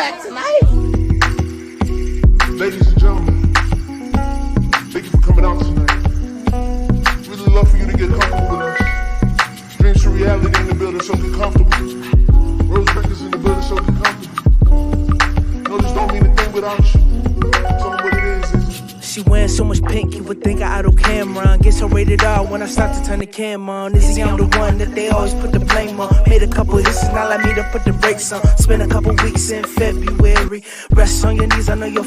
back tonight. Ladies and gentlemen, thank you for coming out tonight. Really love for you to get comfortable with us. Dreams to reality in the building, so get comfortable. Rose Records in the building, so get comfortable. No, this don't mean a thing without you. Tell them what it is. She wearing so much pink, you would think I idle Cameron. Gets her rated R when I start to turn the cam on. Izzy, I'm the one that they always put the blame on. Made a couple hits, it's not like me to put the brakes on. Spent a couple weeks in February. Rest on your knees, I know you're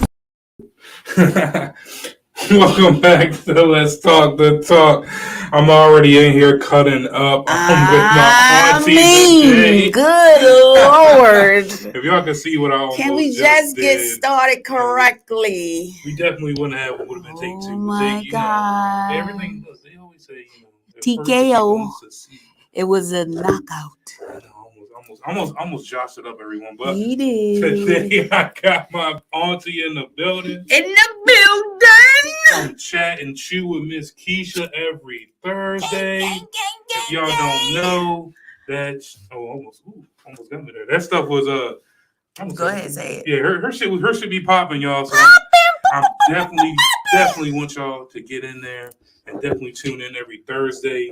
Welcome back to Let's Talk the Talk. I'm already in here cutting up. I'm with my auntie today. Good Lord. If y'all can see what I almost Can we just get did, started correctly? we definitely wouldn't have what would have been take two. Oh my God. Everything does. They always say, TKO. It was a knockout. Almost joshed it up, everyone. But He did. today I got my auntie in the building. In the building. I'm chat and chew with Ms.Kecia every Thursday. If y'all don't know, that's almost got me there. That stuff was Go ahead, say it. Yeah, her shit be popping, y'all. So I'm definitely want y'all to get in there and definitely tune in every Thursday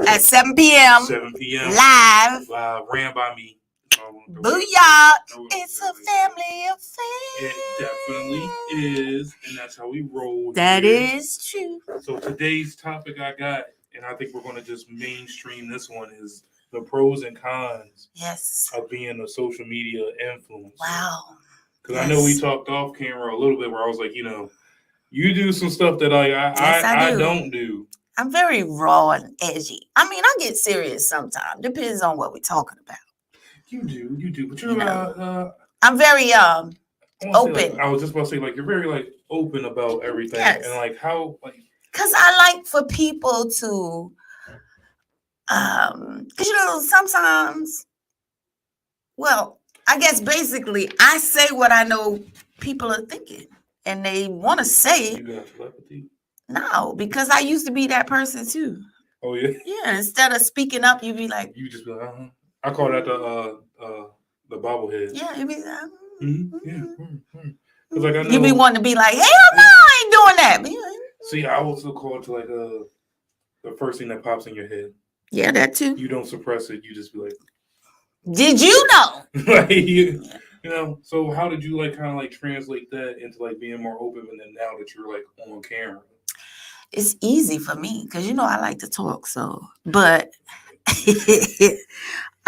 At 7 p.m. 7 p.m. Live. Ran by me. Booyah! It's a family affair. It definitely is, and that's how we roll. That here. is true. So today's topic I got, and I think we're going to just mainstream this one, is the pros and cons Yes. of being a social media influencer. Wow. Because I know we talked off camera a little bit where I was like, you do some stuff that I don't do. I'm very raw and edgy. I mean, I get serious sometimes. Depends on what we're talking about. You do, but you're I'm very open. I was just about to say, you're very open about everything, Yes. and how because I like for people to, because sometimes, well, I guess basically I say what I know people are thinking, and they want to say it. You got telepathy? No, because I used to be that person too. Oh yeah. Yeah. Instead of speaking up, you be like, You just be like, I call that the bobblehead. yeah, you be like, Because I know you be wanting to be like, hell no, I ain't doing that. But see, I also call it to the first thing that pops in your head. Yeah, that too. You don't suppress it. You just be like, did you know? So how did you kind of translate that into like being more open, and then now that you're like on camera? It's easy for me because I like to talk. So, but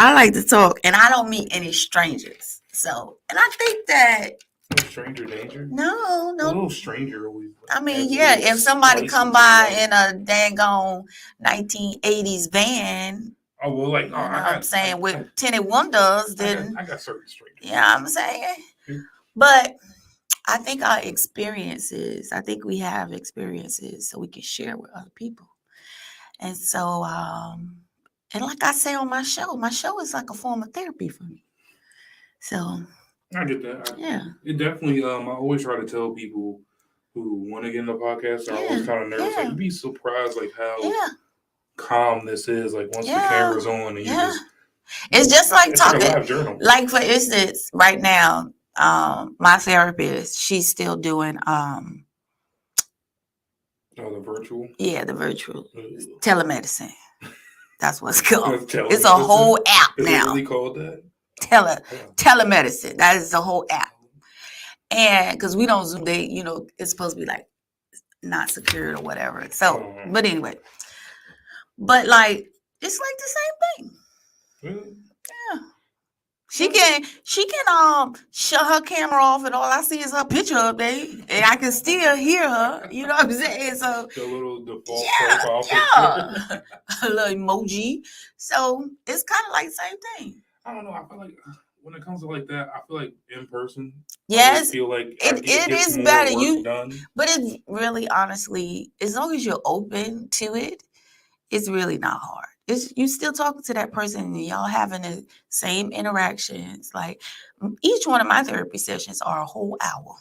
I like to talk, and I don't meet any strangers. So, and I think that No stranger danger. no, A little stranger always. I mean, yeah, if somebody come by in a dang-on 1980s van, oh well, I'm saying with tinted windows, then I got certain strangers. yeah, I'm saying, but I think our experiences, I think we have experiences so we can share with other people, and so and like I say on my show is like a form of therapy for me. So I get that. Yeah. It definitely. I always try to tell people who want to get in the podcast. Are always kind of nervous. Yeah. You'd be surprised how yeah, calm this is. Once the camera's on, and you yeah. just. It's just like It's talking. like a live journal. Like for instance, right now, my therapist, she's still doing the virtual. Yeah, the virtual Ugh. telemedicine. That's what's called. Telemedicine? It's a whole app Is now. it really called that? Telemedicine. That is the whole app. And because we don't Zoom, it's supposed to be not secured or whatever. So, but anyway, it's like the same thing. Really? Yeah. She can shut her camera off, and all I see is her picture up there, and I can still hear her. You know what I'm saying? So The little default profile yeah, a little emoji. So it's kind of like the same thing. I don't know. I feel like when it comes to that, I feel like in person. Yes, I feel like it is better. But it's really, honestly, as long as you're open to it, it's really not hard. You still talking to that person, and y'all having the same interactions. Like each one of my therapy sessions are a whole hour.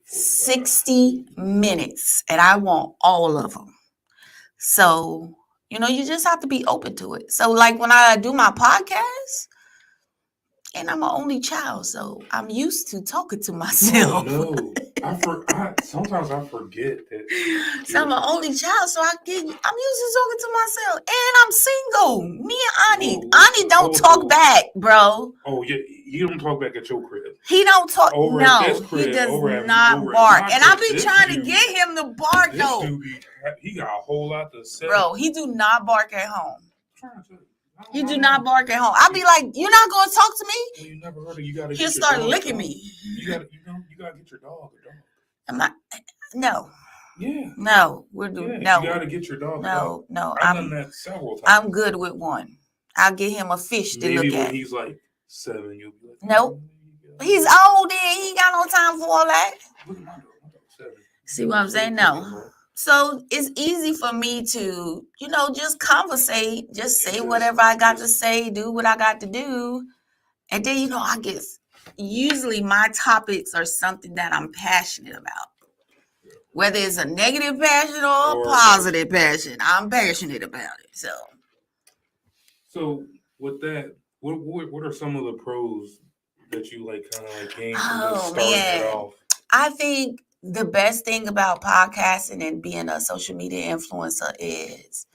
60 minutes, and I want all of them. So, you just have to be open to it. So, like when I do my podcast, And I'm an only child, so I'm used to talking to myself. Oh no, sometimes I forget that. So I'm an only child, so I'm used to talking to myself. And I'm single. Me and Ani. Ani don't talk back, bro. Oh yeah, you don't talk back at your crib. He don't talk. Over no, at this crib, he does over not at bark. my And I crib, be trying to dude- get him to bark This though. dude, he got a whole lot to say. Bro, he do not bark at home. I'm trying to tell you. He do not bark at home. I be like, you're not gonna talk to me? Well, you never heard of you gotta He'll get your start dog licking a dog. me. You gotta get your dog a dog. I'm not. No, Yeah. no, we're doing Yeah, no. you gotta get your dog a dog. No. I've done that several times. I'm good with one. I'll get him a fish to Maybe look when at. he's like 7, you'll be like, Nope. "Oh, He's old and he ain't got no time for all that. look at my dog. My dog's 7. See what I'm saying? No. So it's easy for me to, just conversate, just say whatever I got to say, do what I got to do. And then, I guess usually my topics are something that I'm passionate about. Whether it's a negative passion or a positive passion, I'm passionate about it. So with that, what are some of the pros that you like kind of like gained from Oh, just starting man. it off? I think the best thing about podcasting and being a social media influencer is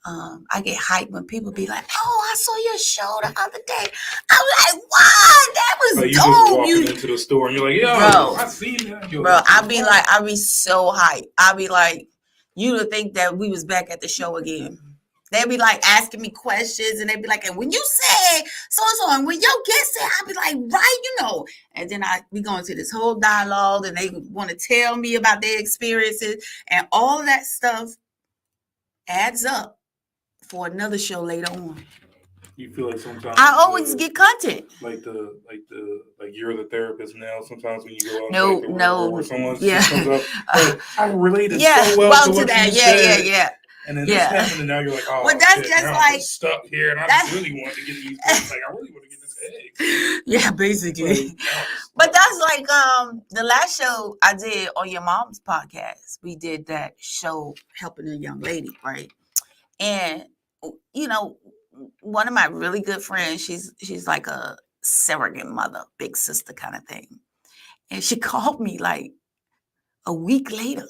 I get hyped when people be like, "Oh, I saw your show the other day." I'm like, "Wow, that was Like you dope!" just walking into the store and you're like, "Yo, Bro. I seen that." Yo, Bro, I be so hyped. I be like, you would think that we was back at the show again. They be like asking me questions, and they be like, "And when you say so and so, and when your guest said," I be like, "Right, And then we go into this whole dialogue, and they want to tell me about their experiences, and all of that stuff adds up for another show later on. You feel like sometimes I always get content. Like you're the therapist now. Sometimes when you go out, No, where someone yeah. comes up, I related Yeah, so well to what that. you said. Yeah. And then this happened, and now you're like, "Oh, But that's shit, just now like- I'm just stuck here, and I just really want to get these eggs. Like, I really want to get this egg." Yeah, basically. Like, But that's like the last show I did on your mom's podcast. We did that show helping a young lady, right? And one of my really good friends, she's like a surrogate mother, big sister kind of thing. And she called me like a week later.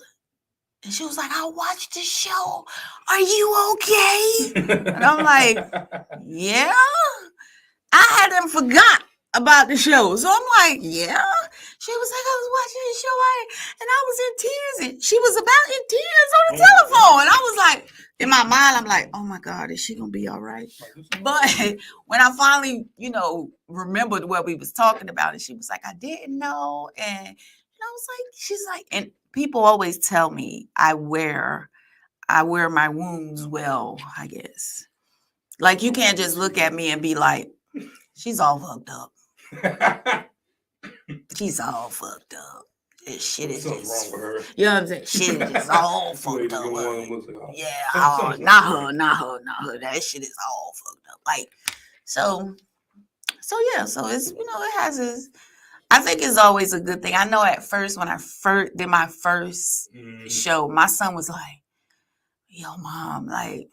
And she was like, "I watched the show. Are you okay?" And I'm like, "Yeah." I hadn't forgot about the show. So I'm like, "Yeah." She was like, "I was watching the show and I was in tears." And she was about in tears on the telephone. And I was like, in my mind, I'm like, "Oh my God, is she going to be all right?" But when I finally, remembered what we was talking about, and she was like, "I didn't know." And I was like, she's like, and people always tell me I wear my wounds well, I guess. Like, you can't just look at me and be like, "She's all fucked up." She's all fucked up. This shit is Something's just, wrong with her. you know what I'm saying? Shit is just all fucked up. Yeah, Something's not her. That shit is all fucked up. Like, so yeah. So it's it has its. I think it's always a good thing. I know at first when I did my first show, my son was like, "Yo, Mom, like,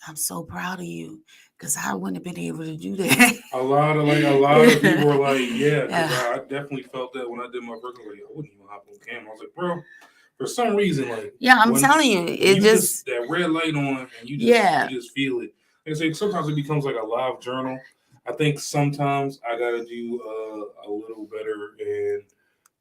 I'm so proud of you, because I wouldn't have been able to do that." A lot of people were like, "Yeah," because I definitely felt that when I did my first one. Like, I wouldn't even hop on camera. I was like, "Bro, for some reason, like, I'm telling you, it just that red light on, and you just feel it." Like I say, sometimes it becomes like a live journal. I think sometimes I gotta do a little better and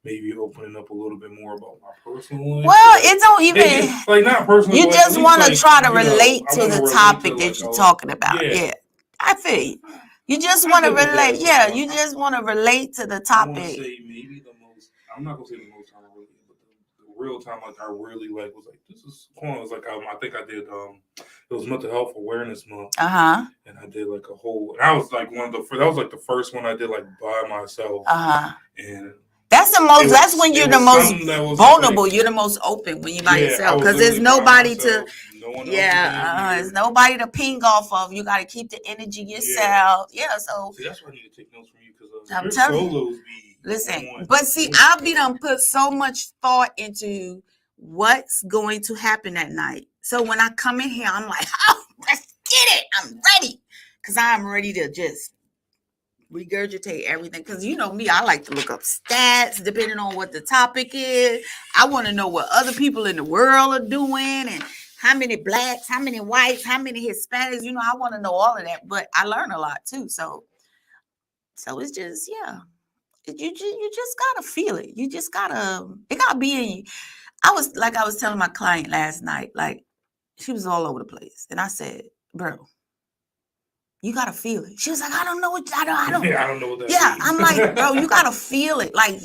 maybe opening up a little bit more about my personal life. Well, it don't even like not personal. You like, just want to try to relate I to wanna the relate topic to, that like, you're talking about. Yeah, I feel you. You just want to relate. Yeah, you just want to relate to the I want to topic. say maybe the most. I'm not gonna say the most time I really, but the real time like I really like was like this is cool. It was like I think I did. It was Mental Health Awareness Month. And I did like a whole. And I was like that was like the first one I did like by myself. And that's the most. That's when you're the most vulnerable. You're the most open when you're by yourself, because there's nobody to. There's nobody to ping off of. You got to keep the energy yourself. So see, that's why I need to take notes from you, because I'm telling you. Listen, but see, I'll be done put so much thought into what's going to happen that night. So when I come in here, I'm like, "Oh, let's get it. I'm ready." Because I'm ready to just regurgitate everything. Because you know me, I like to look up stats depending on what the topic is. I want to know what other people in the world are doing and how many blacks, how many whites, how many Hispanics. You know, I want to know all of that. But I learn a lot too. So it's just, yeah. You just gotta feel it. You just gotta, it gotta be in you. I was telling my client last night, like, she was all over the place. And I said, bro, you gotta feel it. She was like, I don't know what, I don't. Yeah, I don't know what that yeah, means. I'm like, bro, you gotta feel it. Like,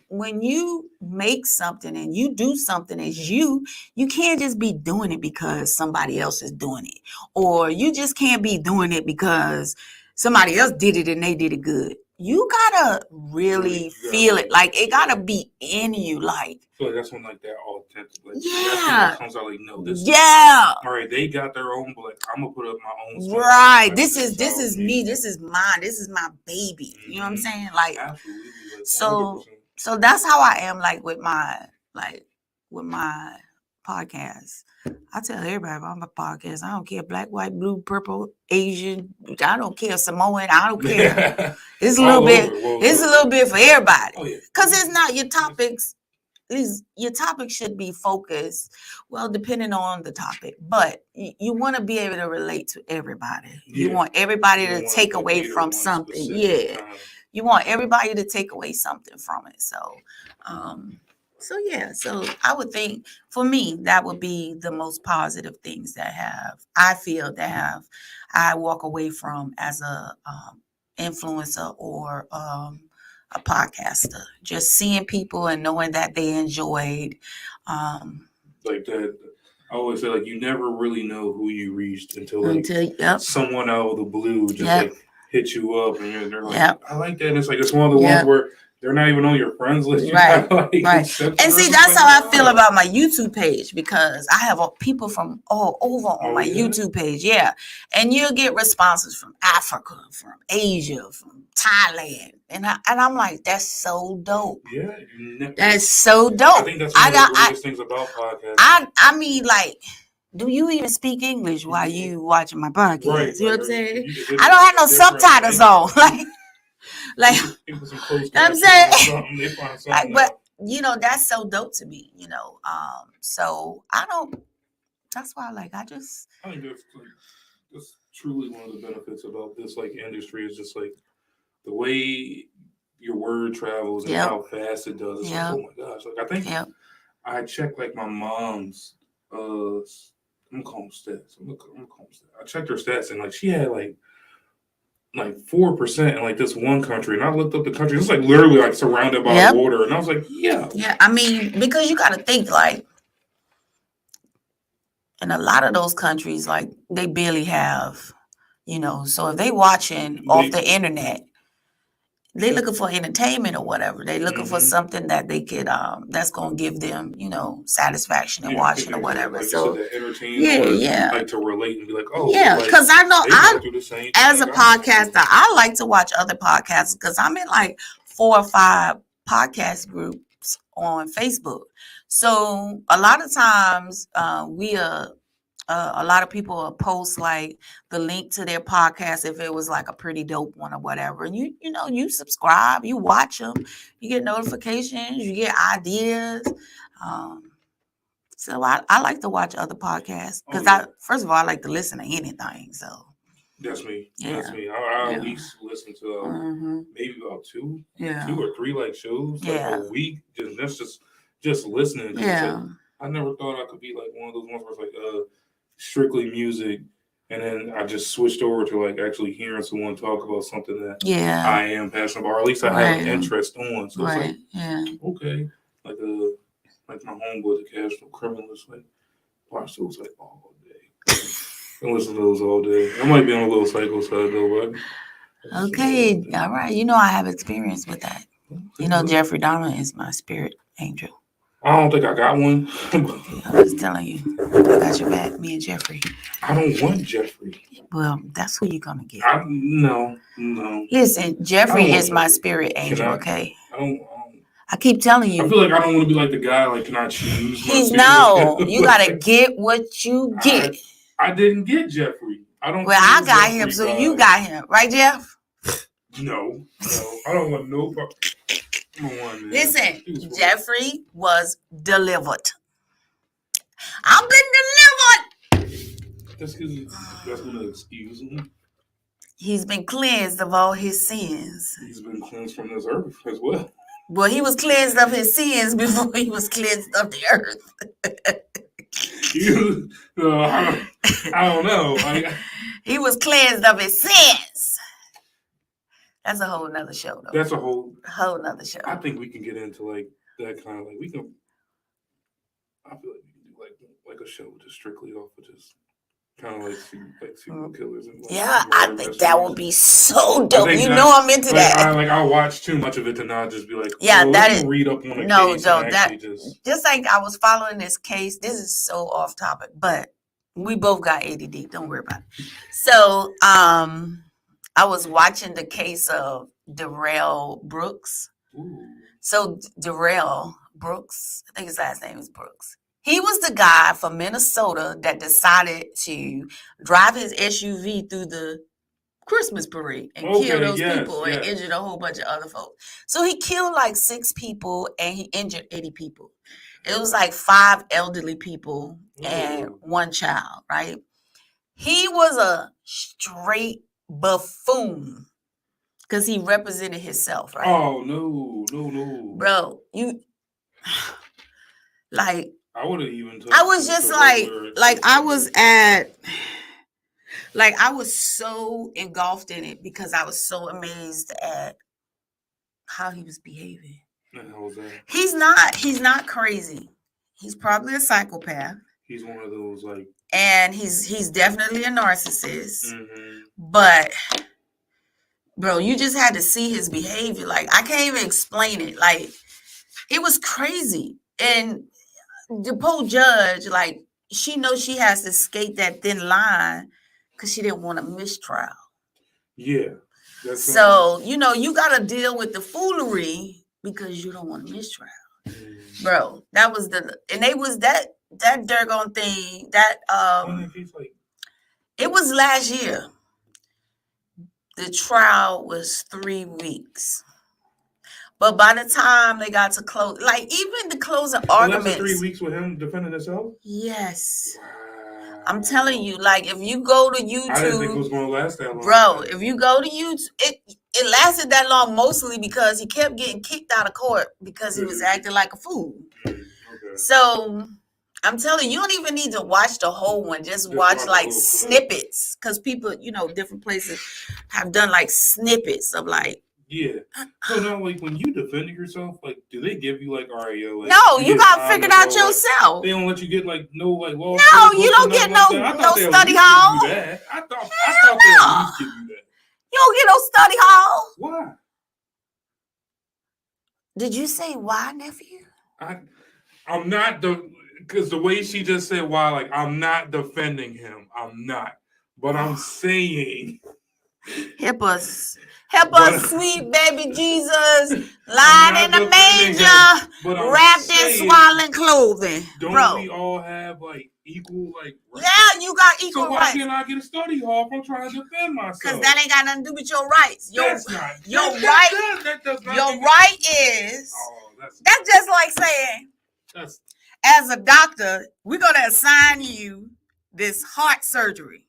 when you make something and you do something as you can't just be doing it because somebody else is doing it. Or you just can't be doing it because somebody else did it and they did it good. You gotta really feel it. Like, it gotta be in you. Like, I feel like that's when like that authentic, like yeah, comes out like, no, this yeah. All right, they got their own, but like I'm gonna put up my own. Right. This is me. This is mine. This is my baby. You know what I'm saying? Like, absolutely. Like, so that's how I am. Like with my podcast. I tell everybody about my podcast. I don't care black, white, blue, purple, Asian. I don't care Samoan. I don't care. It's a little bit. It's a little bit for everybody. Oh, yeah. Cause it's not your topics. Your topic should be focused, well, depending on the topic, but you want to be able to relate to everybody. You want everybody to take away from something. Yeah. You want everybody to take away something from it. So I would think for me, that would be the most positive things that I walk away from as a influencer or a podcaster, just seeing people and knowing that they enjoyed like that. I always say, like, you never really know who you reached until someone out of the blue just like hit you up and they're like, I like that. And it's like, it's one of the ones where they're not even on your friends list. Right. And see, that's how I feel about my YouTube page, because I have people from all over on my YouTube page. Yeah. And you'll get responses from Africa, from Asia, from Thailand. And I'm like, that's so dope. Yeah. That's so dope. I think that's one of the greatest things about podcasts. I mean, like, do you even speak English while you watching my podcast? Right, you know what I'm saying? I don't have no subtitles on. Like, you know what I'm saying? Like, but you know, that's so dope to me, you know. So that's why I think that's truly one of the benefits about this like industry is just like the way your word travels and how fast it does. It's like, oh my gosh. Like, I think I checked like my mom's I'm gonna call them stats. I checked her stats and like she had like 4% in like this one country, and I looked up the country. It's like literally like surrounded by water, and I was like, yeah. I mean, because you got to think, like, in a lot of those countries, like, they barely have, you know. So if they watching off the internet, they looking for entertainment or whatever. They looking for something that they could that's gonna give them, you know, satisfaction in watching or whatever. Like so like to relate and be like, oh because I know as a podcaster, I like to watch other podcasts because I'm in like 4 or 5 podcast groups on Facebook. So a lot of times a lot of people will post like the link to their podcast if it was like a pretty dope one or whatever. And you know, you subscribe, you watch them, you get notifications, you get ideas. So I like to watch other podcasts because first of all, I like to listen to anything. So that's me. That's me. I at least listen to maybe about 2 or 3 like shows like a week. Just listening. Like, I never thought I could be like one of those ones where it's like strictly music, and then I just switched over to like actually hearing someone talk about something that I am passionate about, or at least I have an interest on. So it's like, okay, like my homeboy, the Casual Criminalist, like watch those like all day. I listen to those all day. I might be on a little psycho side though, but okay, all right. You know, I have experience with that. You know, Jeffrey Dahmer is my spirit angel. I don't think I got one. I was telling you, I got your back, me and Jeffrey. I don't want Jeffrey. Well, that's who you're gonna get. No. Listen, Jeffrey is my spirit angel. Okay. I keep telling you. I feel like I don't want to be like the guy. Like, can I choose? You gotta get what you get. I didn't get Jeffrey. Well, I got him, so you got him, right, Jeff? No, I don't want no. Come on, man. Listen, Jeffrey was delivered. I've been delivered. That's gonna excuse him. He's been cleansed of all his sins. He's been cleansed from this earth as well. Well, he was cleansed of his sins before he was cleansed of the earth. I don't know. He was cleansed of his sins. That's a whole nother show, though. That's a whole nother show. I think we can get into like that kind of like we can. I feel like we can do like a show just strictly off of just kind of like serial killers and I think that would be so dope. You know, I'm into that. I'll watch too much of it to not just be like, that is read up on a case. That just like I was following this case. This is so off topic, but we both got ADD. Don't worry about it. So, I was watching the case of Darrell Brooks. Ooh. So Darrell Brooks, I think his last name is Brooks. He was the guy from Minnesota that decided to drive his SUV through the Christmas parade and kill those people and injured a whole bunch of other folks. So he killed like 6 people and he injured 80 people. It was like 5 elderly people and 1 child, right? He was a straight buffoon because he represented himself, right? Oh, no. Bro, you like... I would have even. I was just I was so engulfed in it because I was so amazed at how he was behaving. How was that? He's not crazy. He's probably a psychopath. He's one of those like. And he's definitely a narcissist. Mm-hmm. But bro, you just had to see his behavior. Like I can't even explain it. Like it was crazy. And the poor judge, like, she knows she has to skate that thin line because she didn't want a mistrial. Yeah. So, you know, you got to deal with the foolery because you don't want a mistrial. Bro, that was and they was that Durgon thing, it was last year. The trial was 3 weeks. But by the time they got to close, like even the closing arguments. 3 weeks with him defending himself? Yes. Wow. I'm telling you, like if you go to YouTube. I didn't think it was going to last that long. Bro, if you go to YouTube, it lasted that long mostly because he kept getting kicked out of court because he was acting like a fool. Okay. So I'm telling you, you don't even need to watch the whole one. Just watch like snippets because people, you know, different places have done like snippets of like. Yeah. So now, like, when you defend yourself, like, do they give you like, all right, yo, like, no, you gotta figure it out yourself. Like, they don't let you get like no like law. No, you don't get no study hall. I thought they at least give you that. You don't get no study hall. Why? Did you say why, nephew? I'm not because the way she just said why, like, I'm not defending him. I'm not, but I'm saying. Help us, sweet baby Jesus, lying in the manger, wrapped in swaddling clothing. Don't we all have like equal like rights? Yeah, you got equal rights. So why can't I get a study hall if I'm trying to defend myself? Because that ain't got nothing to do with your rights. Your right is that's just like saying as a doctor, we're gonna assign you this heart surgery.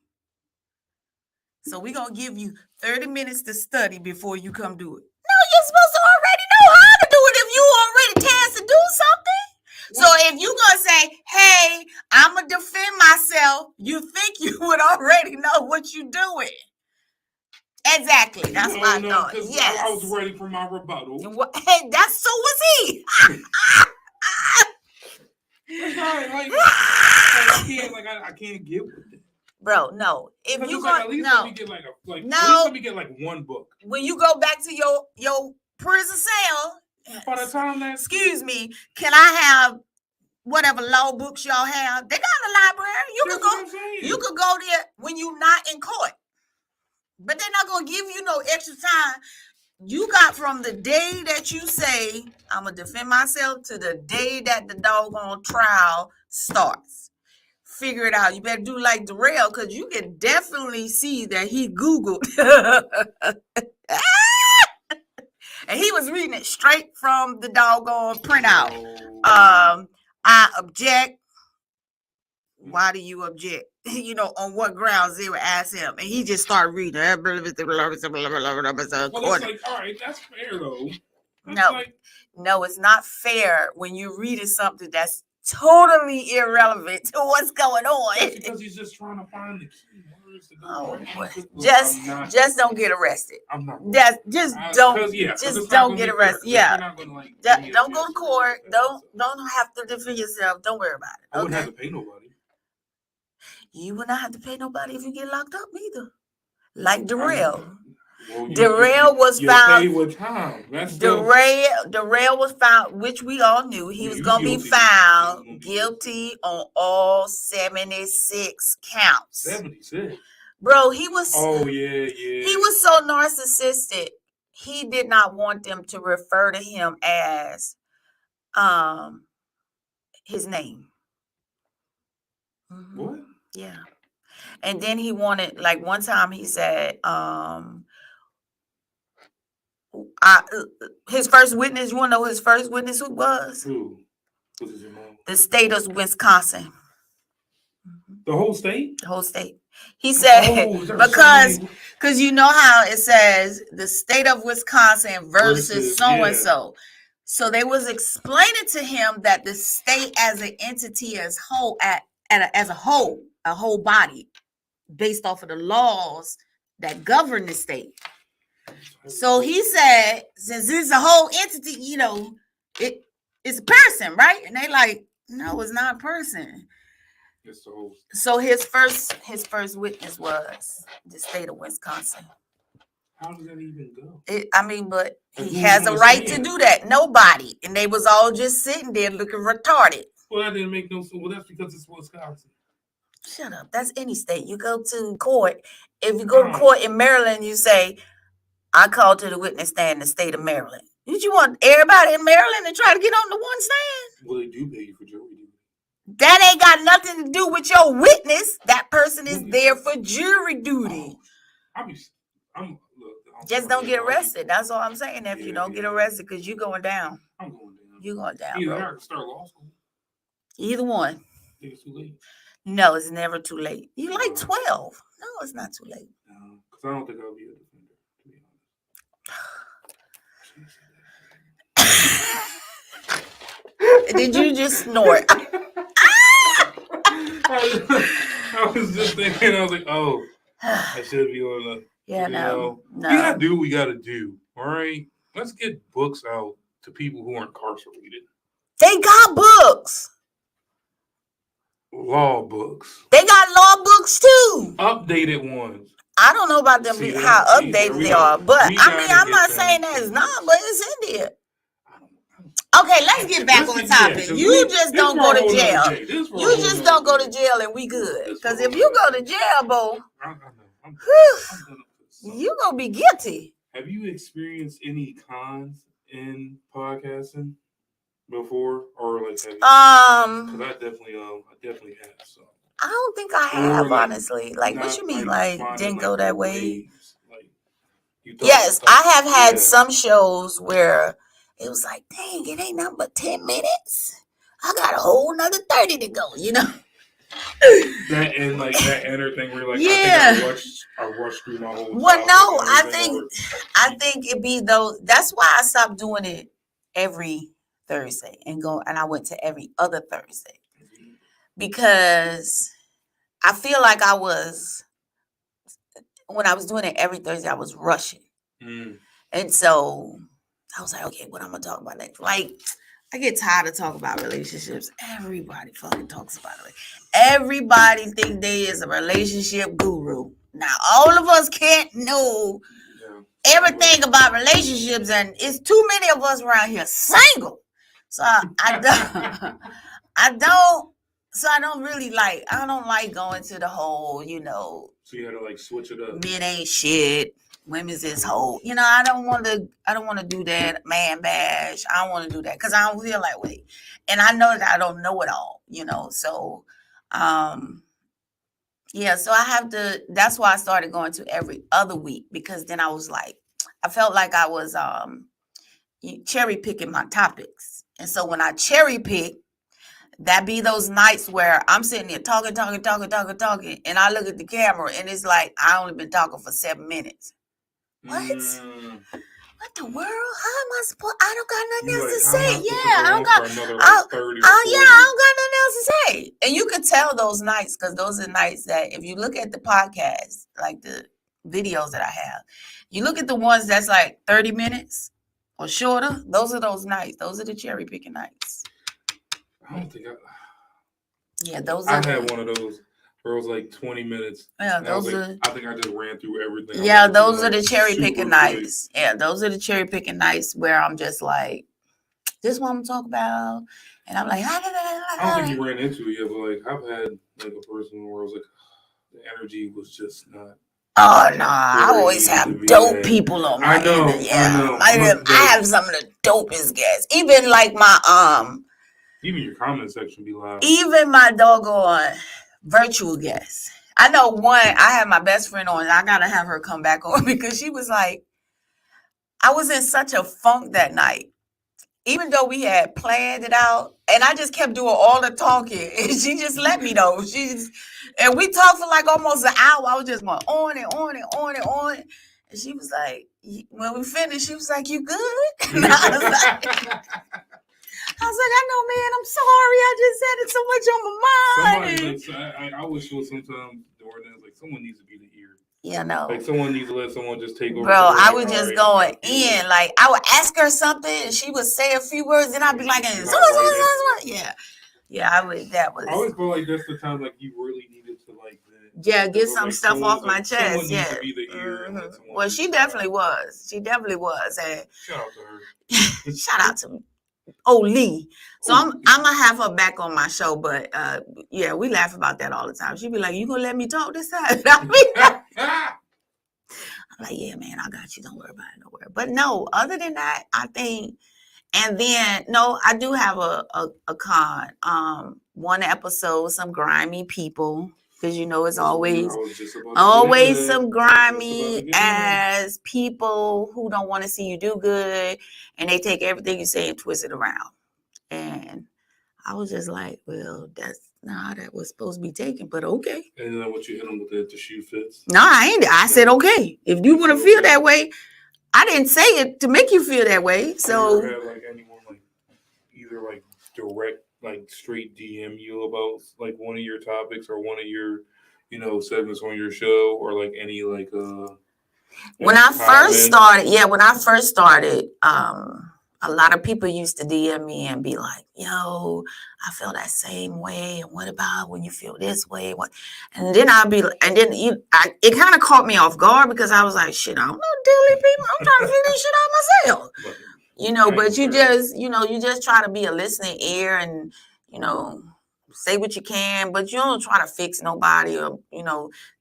So we're going to give you 30 minutes to study before you come do it. No, you're supposed to already know how to do it if you already tasked to do something. So if you're going to say, hey, I'm going to defend myself, you think you would already know what you're doing. Exactly. That's my thought. Yes. I was ready for my rebuttal. Hey, that's so was he. I can't get with it. Bro, no. If you at least let me get at least let me get like one book. When you go back to your prison cell, by the time that excuse me, can I have whatever law books y'all have? They got a library. You could go there when you're not in court. But they're not gonna give you no extra time. You got from the day that you say, I'm gonna defend myself to the day that the doggone trial starts. Figure it out. You better do like Darrell because you can definitely see that he Googled. And he was reading it straight from the doggone printout. I object. Why do you object? On what grounds they would ask him. And he just started reading. Well, that's like, all right, that's fair though. No, it's not fair when you're reading something that's totally irrelevant to what's going on. That's because he's just trying to find the key words to go. Just don't get arrested. I'm not. Just don't get arrested. Yeah. Don't go to court. Don't have to defend yourself. Don't worry about it. I wouldn't have to pay nobody. You would not have to pay nobody if you get locked up either. Like Darrell. Darrell was found. Darrell was found, which we all knew he was going to be found guilty on all 76 counts. 76. Bro, he was. Oh yeah. He was so narcissistic. He did not want them to refer to him as, his name. Mm-hmm. What? Yeah. And then he wanted, like one time he said, his first witness, you want to know who his first witness was? Who? Was his name? The state of Wisconsin. The whole state? The whole state. He said, because you know how it says the state of Wisconsin versus so-and-so. Yeah. So they was explaining to him that the state as an entity as a whole body based off of the laws that govern the state. So he said, since it's a whole entity, it's a person, right? And they like, no, it's not a person. It's the whole. So his first witness was the state of Wisconsin. How does that even go? But he has a right to do that. Nobody. And they was all just sitting there looking retarded. Well, that didn't make no sense. Well, that's because it's Wisconsin. Shut up. That's any state. You go to court. If you go to court in Maryland, you say, I called to the witness stand in the state of Maryland. Did you want everybody in Maryland to try to get on the one stand? Well, they do pay you for jury duty. That ain't got nothing to do with your witness. That person is there for jury duty. Just don't get arrested. That's all I'm saying. If you don't get arrested, because you're going down. I'm going down. You're going down. Either I can start law school. Either one. I think it's too late. No, it's never too late. You're like 12. No, it's not too late. No, because I don't think I'll be a defender, to be honest. Did you just snort? I was just thinking, I was like, oh, I should be on the. Yeah, no. We gotta do what we gotta do. All right, let's get books out to people who are incarcerated. They got books. Law books. They got law books too. Updated ones. I don't know about them, how updated they are, but I'm not saying that it's not, but it's in there. Okay, let's get back on topic. You just don't go to jail. You just don't go to jail and we good. Because if you go to jail, bro, you gonna be guilty. Have you experienced any cons in podcasting before, or like? Because I definitely have some. I don't think I have, honestly. Like, what you mean? Like, didn't go that way? Yes, I have had some shows where it was like, dang, it ain't nothing but 10 minutes. I got a whole nother 30 to go, That and like that enter thing where like I rushed through my whole. Well, no, I think it be though. That's why I stopped doing it every Thursday and I went to every other Thursday because I feel like when I was doing it every Thursday, I was rushing, and so I was like, okay, what I'm gonna talk about next? Like, I get tired of talking about relationships. Everybody fucking talks about it. Everybody think they is a relationship guru. Now, all of us can't know everything about relationships, and it's too many of us around here single. So I don't really like. I don't like going to the whole, So you had to like switch it up. Men ain't shit. Women's is whole. I don't want to do that. Man bash. I don't want to do that because I don't feel that way. And I know that I don't know it all, So, so I have to, that's why I started going to every other week, because then I was like, I felt like I was cherry picking my topics. And so when I cherry pick, that be those nights where I'm sitting there talking, and I look at the camera and it's like I only been talking for 7 minutes. What? What the world? How am I supposed? I don't got nothing else to say. Yeah, I don't got. I don't got nothing else to say. And you can tell those nights because those are nights that if you look at the podcast, like the videos that I have, you look at the ones that's like 30 minutes or shorter. Those are those nights. Those are the cherry picking nights. I don't think Yeah, those. I had one of those where it was like 20 minutes. Yeah, those are. I think I just ran through everything. Yeah, those are the cherry picking nights. Yeah, those are the cherry picking nights where I'm just like, this is what I'm talking about, and I'm like, I don't think you ran into it yet, but like I've had like a person where I was like, the energy was just not. Oh no, I always have dope people on my end. Yeah, I have some of the dopest guests. Even like my even your comment section be live. Even my doggone virtual guests. I know one. I had my best friend on, and I gotta have her come back on because she was like, I was in such a funk that night. Even though we had planned it out, and I just kept doing all the talking, and she just let me know. And we talked for like almost an hour. I was just going on and on and on and on. And she was like, when we finished, she was like, "You good?" And I was like, "I know, man. I'm sorry. I just had it so much on my mind." I always feel sometimes during that, like someone needs to be the ear. Yeah, no. Like someone needs to let someone just take over. Bro, I was just going in. Like I would ask her something, and she would say a few words, and I'd be like, yeah, yeah. I always feel like that's the time like you really needed to like. Get some stuff off my chest. Yeah. Well, she definitely was. She definitely was. And shout out to her. Shout out to Lee. So I'm gonna have her back on my show, but yeah, we laugh about that all the time. She'd be like, "You gonna let me talk this time?" I'm like, "Yeah, man, I got you. Don't worry about it, nowhere." But no, other than that, I think. And then no, I do have a con. One episode, some grimy people, because you know it's always some grimy ass people who don't want to see you do good, and they take everything you say and twist it around. And I was just like, well, that's not how that was supposed to be taken, but okay. And then what you hit them with the shoe fits? No, I ain't. I said, okay. If you want to feel that way, I didn't say it to make you feel that way. So, have you ever had like anyone like either like direct, like straight DM you about like one of your topics or one of your, segments on your show, or like any like when I first started, a lot of people used to DM me and be like, "Yo, I feel that same way. And what about when you feel this way?" And then it kind of caught me off guard because I was like, "Shit, I don't know, dilly people. I'm trying to figure this shit out myself." But you just try to be a listening ear and say what you can, but you don't try to fix nobody or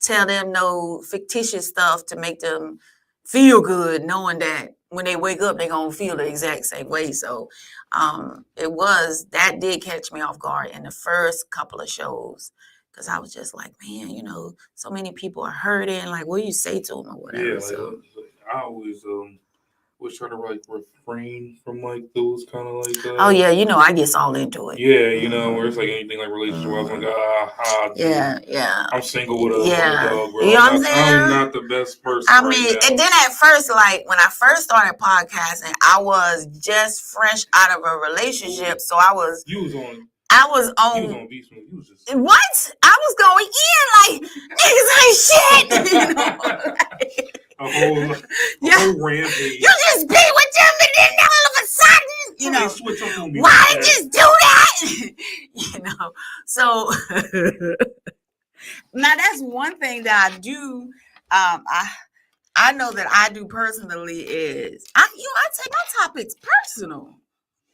tell them no fictitious stuff to make them feel good, knowing that when they wake up, they're going to feel the exact same way. So that did catch me off guard in the first couple of shows because I was just like, man, so many people are hurting. Like, what do you say to them or whatever? Yeah, so I always was trying to like refrain from like those kind of like. Oh yeah, I get all into it. Yeah, where it's like anything like relationship. I was like, yeah. I'm single with a dog. Bro. You know what I'm saying? I'm not the best person. I mean, and then at first, like when I first started podcasting, I was just fresh out of a relationship, so I was. You was on. I was on. You was on Beast. You was just. What? I was going in like niggas ain't shit. A whole rampage. You just be with them and then all of a sudden, switch up on me. Why did you do that? So now that's one thing that I do. I know that I do personally is I take my topics personal.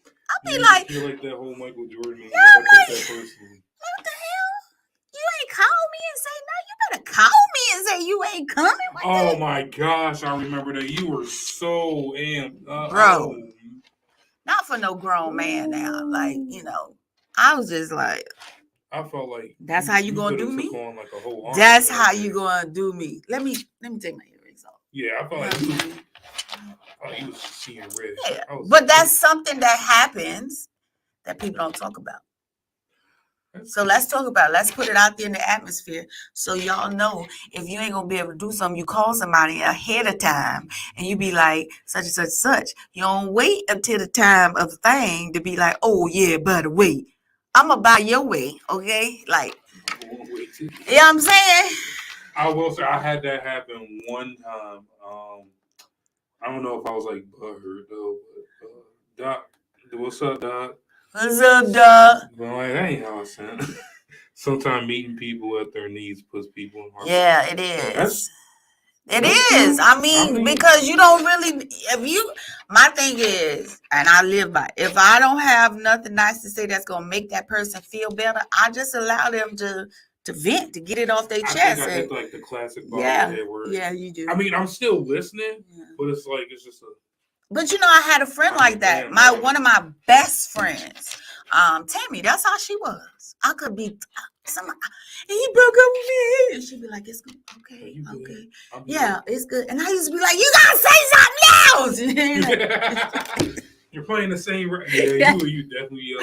I'll be like, you feel like that whole Michael Jordan. Yeah, I'm like, what the hell? You ain't call me and say no. You better call me and say you ain't coming. Oh my gosh, I remember that you were so amped, bro. Not for no grown man now. Like I was just like, I felt like that's how you gonna do me. On like a whole that's how you gonna do me. Let me take my earrings off. Yeah, I felt like Oh, he was just seeing red. Yeah, but that's something that happens that people don't talk about. So let's talk about it. Let's put it out there in the atmosphere so y'all know if you ain't gonna be able to do something, you call somebody ahead of time and you be like such and such and such. You don't wait until the time of the thing to be like, oh yeah, by the way, I'm gonna buy your way, okay? Like, you know what I'm saying? I will say I had that happen one time. I don't know if I was like butthurt though, but Doc, what's up, Doc? What's up, Doc? Well, like, that ain't how I sound. Sometimes meeting people at their needs puts people in harm. Yeah, it is. It is. True. I mean, because you don't really, my thing is, and I live by, if I don't have nothing nice to say that's going to make that person feel better, I just allow them to vent, to get it off their chest. I think I hit like the classic bobblehead word. Yeah, you do. I mean, I'm still listening, but it's like, it's just a. But you know, I had a friend like that. One of my best friends, Tammy, that's how she was. I could be somebody, and he broke up with me, and she'd be like, "It's good, okay, yeah, it's good." And I used to be like, "You gotta say something else." You're playing the same. Yeah, you definitely.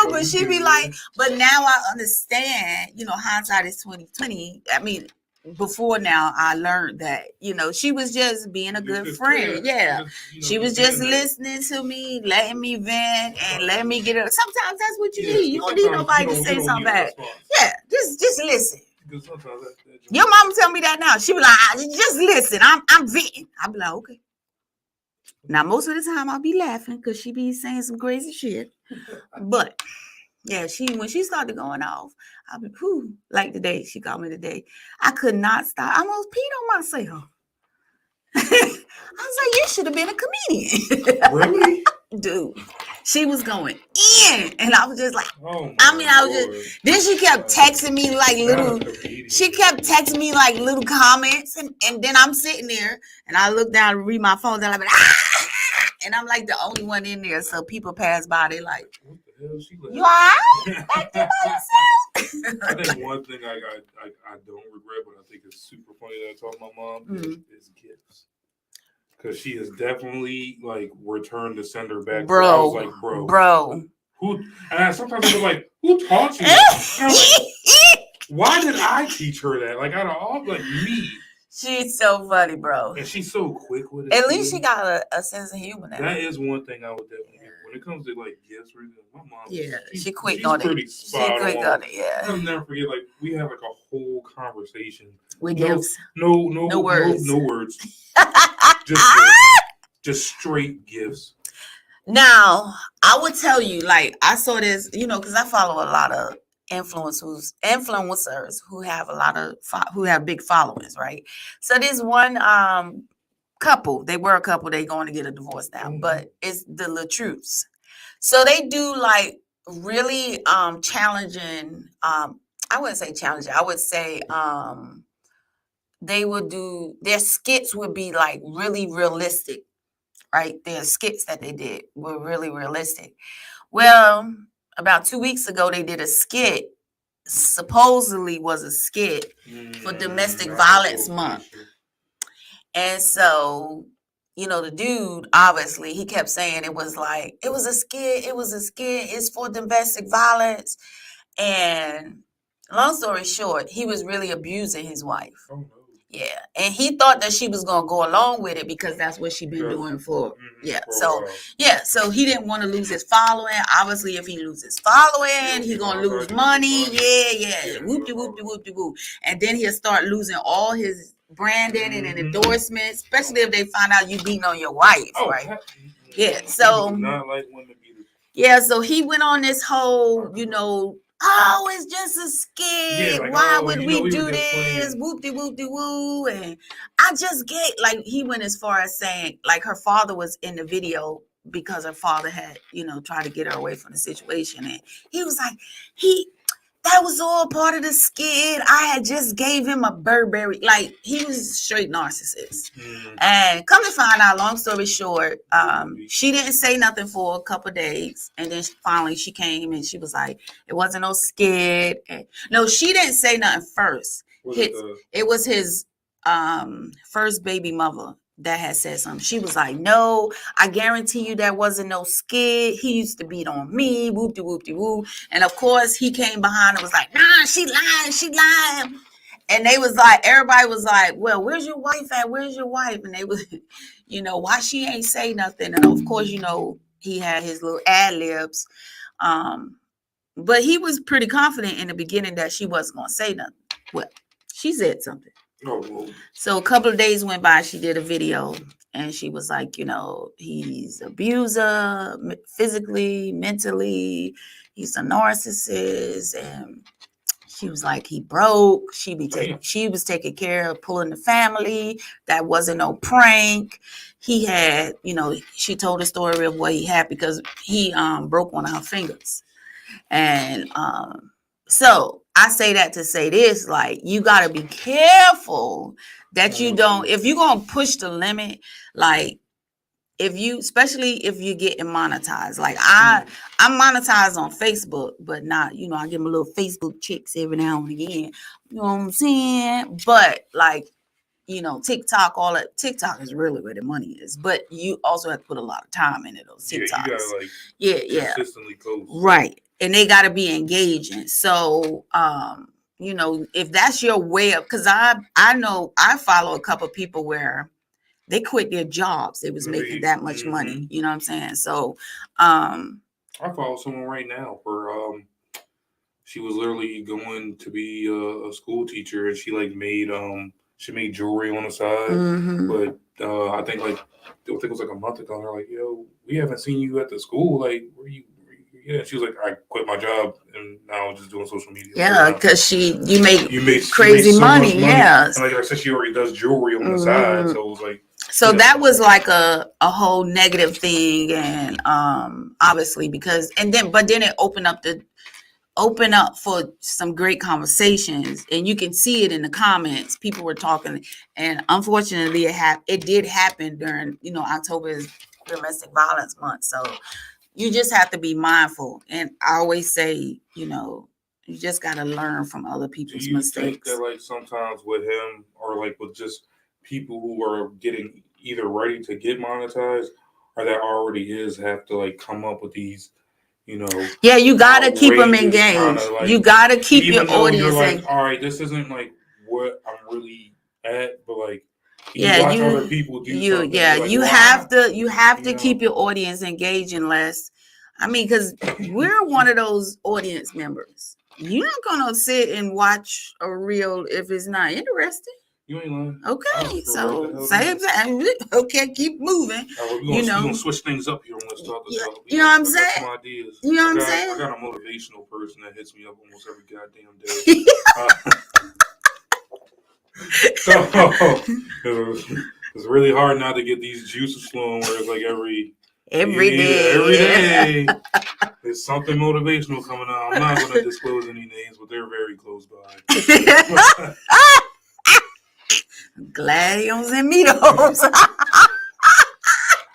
But she'd be like, "But now I understand. You know, hindsight is 20/20. I mean." Before now, I learned that, she was just being a good friend. Yeah. She was just listening to me, letting me vent and letting me get it. Sometimes that's what you need. You don't need nobody to say something back. Yeah, just listen. Your mama tell me that now. She be like, just listen. I'm venting. I'll be like, okay. Now, most of the time I'll be laughing because she be saying some crazy shit. But yeah, when she started going off, I'll be like today. She called me today. I could not stop. I almost peed on myself. I was like, you should have been a comedian. Really? Dude, she was going in. And I was just like, then she kept texting me like little comments. And then I'm sitting there and I look down and read my phone. And I'm like, and I'm like the only one in there. So people pass by, they like, you all right? Back to myself. I think one thing I don't regret, but I think it's super funny that I told my mom is gifts. Because she has definitely like returned the sender back. Bro. I was like, bro. Who? And sometimes I was like, who taught you that? Why did I teach her that? Like out of all me. She's so funny, bro. And she's so quick with it. At least she got a sense of humor now. That is one thing I would definitely get. When it comes to like gifts, my mom, she quick on it. She quick on it, yeah. I'll never forget, like, we had like a whole conversation. With gifts? No words. No words. just straight gifts. Now, I would tell you, like, I saw this, because I follow a lot of influencers who have who have big followings, right? So there's one couple. They were a couple. They going to get a divorce now, but it's the Latruths. So they do like really challenging. I wouldn't say challenging. I would say they would do their skits would be like really realistic, right? Their skits that they did were really realistic. Well, about 2 weeks ago, they did a skit. Supposedly was a skit for Domestic Violence Month. And so, the dude, obviously, he kept saying it was a skit, it's for domestic violence. And long story short, he was really abusing his wife. Oh, no. Yeah. And he thought that she was going to go along with it because that's what she'd been doing for. Yeah. So he didn't want to lose his following. Obviously, if he loses following, he's going to lose money. Yeah. Whoop-de-whoop-de-whoop-de-whoop. And then he'll start losing all his branding and endorsements, especially if they find out you beating on your wife, right? Yeah. So, not like when the beaters. Yeah. So he went on this whole, oh, it's just a skit. Why would we do this? Whoop-de-whoop-de-woo. And I just he went as far as saying, like, her father was in the video because her father had, tried to get her away from the situation. And he was like, that was all part of the skit. I had just gave him a Burberry. Like, he was a straight narcissist. And come to find out, long story short, she didn't say nothing for a couple of days. And then finally she came and she was like, it wasn't no skit. And, no, she didn't say nothing first. It was his first baby mother that had said something. She was like, no, I guarantee you that wasn't no skit. He used to beat on me, whoop-de-whoop-de-whoop. And of course, he came behind and was like, nah, she lying. And they was like, everybody was like, well, where's your wife at? Where's your wife? And they was, why she ain't say nothing? And of course, he had his little ad libs. But he was pretty confident in the beginning that she wasn't going to say nothing. Well, she said something. Oh. So a couple of days went by, she did a video and she was like, he's abuser, physically, mentally, he's a narcissist. And she was like, he broke. She was taking care of pulling the family. That wasn't no prank. He had, she told the story of what he had because he broke one of her fingers. And so I say that to say this, like, you got to be careful that you don't, if you're going to push the limit, like, especially if you're getting monetized, like I'm monetized on Facebook, but not, I give them a little Facebook chicks every now and again, you know what I'm saying? But like, TikTok, all that, TikTok is really where the money is, but you also have to put a lot of time into those TikToks. Yeah, you gotta consistently post. Right. And they got to be engaging. So, if that's your way of, because I know I follow a couple of people where they quit their jobs. They was making that much money. You know what I'm saying? So, I follow someone right now where she was literally going to be a school teacher, and she made jewelry on the side. But I think it was like a month ago. They're like, yo, we haven't seen you at the school. Like, where you? Yeah, she was like, I quit my job and now I'm just doing social media. Yeah, because you make crazy money. Yeah, and like I said, she already does jewelry on the side, so it was like. So that was like a whole negative thing, and obviously but then it opened up for some great conversations, and you can see it in the comments. People were talking, and unfortunately, it did happen during October is Domestic Violence Month, so. You just have to be mindful. And I always say, you just got to learn from other people's mistakes. Do you think that, like, sometimes with him or, like, with just people who are getting either ready to get monetized or that already have to, like, come up with these, Yeah, you got to keep them engaged. Like, you got to keep your audience engaged. All right, this isn't, like, what I'm really at, but, like, you watch other people do something. Yeah, like, you have to keep your audience engaged, unless, because we're one of those audience members. You're not gonna sit and watch a reel if it's not interesting. You ain't lying. Okay, so same thing. Okay, keep moving. We're gonna switch things up here on this talk. You know what I'm saying? Some ideas. You know what I'm saying? I got a motivational person that hits me up almost every goddamn day. So it's really hard not to get these juices flowing where it's like every day there's something motivational coming out. I'm not going to disclose any names, but they're very close by. I'm glad you don't send me those.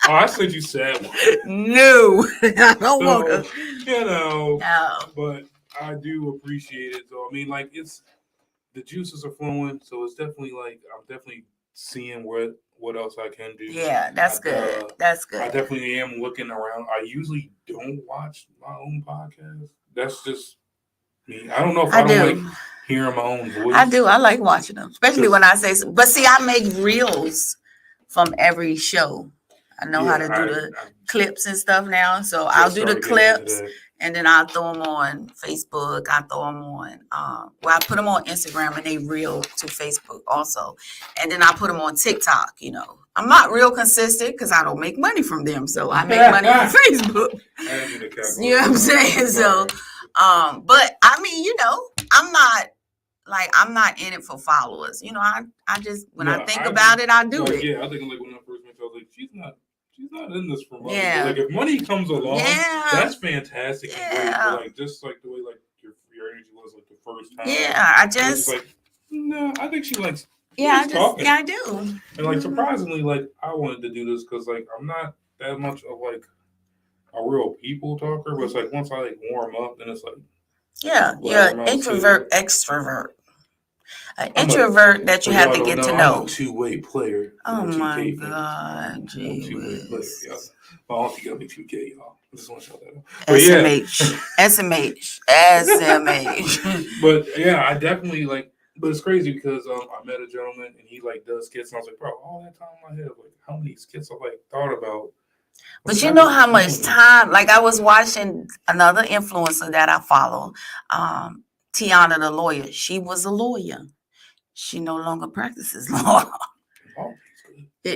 I said you said one. No, I don't want to. No. But I do appreciate it. So like the juices are flowing, so it's definitely like I'm definitely seeing what else I can do. Yeah, that's good. That's good. I definitely am looking around. I usually don't watch my own podcast. That's just me. I don't know if I don't like hearing my own voice. I do. I like watching them, especially when I say so. But see, I make reels from every show. I know how to do the clips and stuff now, so I'll do the clips. And then I'll throw them on Facebook. I throw them on, I put them on Instagram and they reel to Facebook also. And then I put them on TikTok, I'm not real consistent because I don't make money from them. So I make money on Facebook. You know what I'm saying? So, but I'm not in it for followers. I just, when I think about it, I do it. Yeah, I think like when I first met you, I was like, she's not in this for money. Yeah. Like if money comes along, that's fantastic. Yeah. But, like just like the way like your energy was like the first time. Yeah, I just like no, I think she likes. Yeah, I do. And like surprisingly, like I wanted to do this because like I'm not that much of like a real people talker, but it's like once I like warm up, then it's like you're introvert, extrovert. An introvert that you have to get to know. I'm a two-way player. Oh my God, two-way player. Yeah. My auntie got me 2K, y'all. I just want to shout that out. SMH. But yeah, I definitely like. But it's crazy because I met a gentleman and he like does skits, and I was like, bro, all that time in my head, like how many skits I like thought about. But you know how much time? Like I was watching another influencer that I follow, Tiana the lawyer. She was a lawyer. She no longer practices law.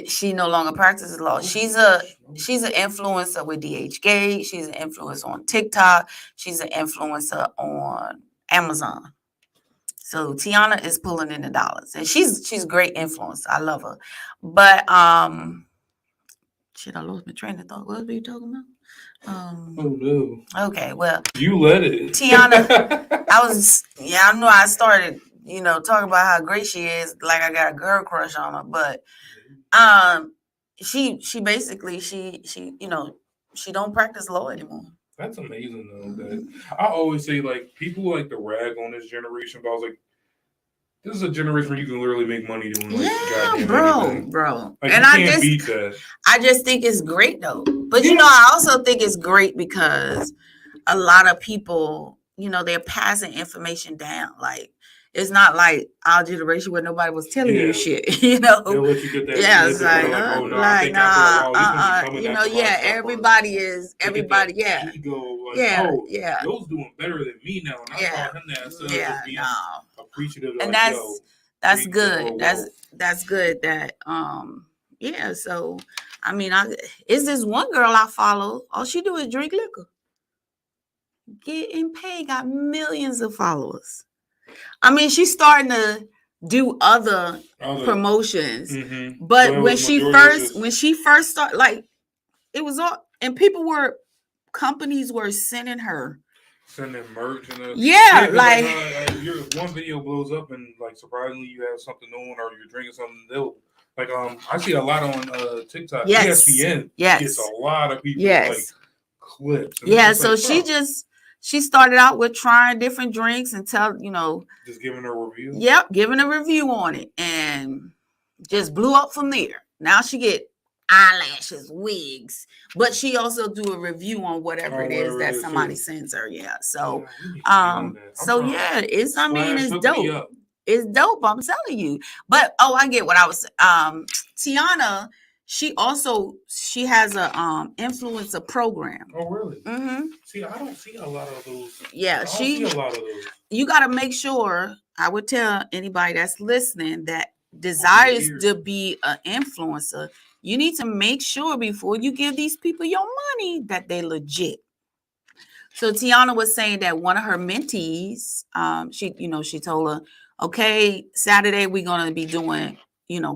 She no longer practices law. She's an influencer with DHgate. She's an influencer on TikTok. She's an influencer on Amazon. So Tiana is pulling in the dollars, and she's a great influencer. I love her. But shit, I lost my train of thought. What were you talking about? Oh no. Okay, well, you let it. Tiana, I know I started, talking about how great she is, like I got a girl crush on her, but she basically she don't practice law anymore. That's amazing though. That I always say like people like to rag on this generation, but I was like, this is a generation where you can literally make money doing like goddamn anything. Bro. Like, and you can't beat that. I just think it's great though. But I also think it's great because a lot of people, they're passing information down. Like it's not like our generation where nobody was telling you shit. They'll let you get that. Yeah, it's like, oh no, like everybody is ego. Like, Joe's doing better than me now, and I taught him that. So just being appreciative. And like, that's good. That's good. That So I mean, is this one girl I follow? All she do is drink liquor, getting paid, got millions of followers. I mean, she's starting to do other promotions, but when she first started, like it was all, and companies were sending merch and like your one video blows up and like surprisingly you have something on or you're drinking something they'll like I see a lot on TikTok. ESPN gets a lot of people like clips. So she started out with trying different drinks and just giving a review. Yep, giving a review on it and just blew up from there. Now she get eyelashes, wigs, but she also do a review on whatever it is that somebody sends her. Yeah. So it's dope. It's dope, I'm telling you. But I get what I was Tiana, she has a influencer program. Oh really? Mm-hmm. See, I don't see a lot of those. Yeah, see a lot of those. You got to make sure. I would tell anybody that's listening that desires to be an influencer, you need to make sure before you give these people your money that they legit. So Tiana was saying that one of her mentees, she told her, okay, Saturday we're gonna be doing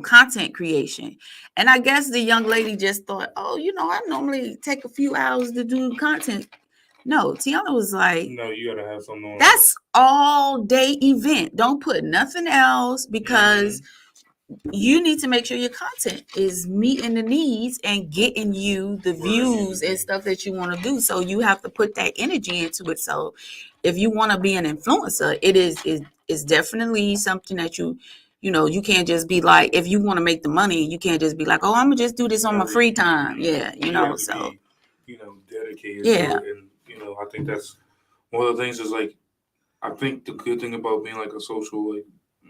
content creation. And I guess the young lady just thought, I normally take a few hours to do content. No, Tiana was like, no, you gotta have something on. That's all day event. Don't put nothing else because you need to make sure your content is meeting the needs and getting you the views and stuff that you want to do. So you have to put that energy into it. So if you want to be an influencer, it's definitely something that you can't just be like, if you want to make the money, you can't just be like, oh, I'm gonna just do this on my free time. So be, dedicated to it. And I think that's one of the things is like, I think the good thing about being like a social like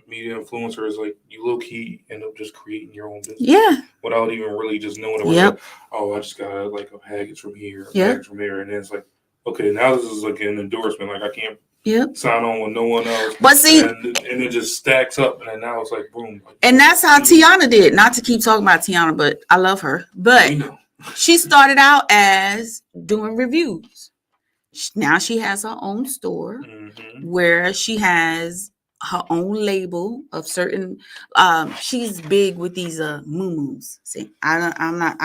media influencer is like you low key end up just creating your own business. Without even really just knowing it. Like, I just got like a package from here, package from here, and then it's like, okay, now this is like an endorsement. Like I can't sign on with no one else. But see, and it just stacks up, and then now it's like boom. Like, and that's how Tiana did. Not to keep talking about Tiana, but I love her. But she started out as doing reviews. Now she has her own store where she has her own label of certain. She's big with these muumuus. See, I'm not.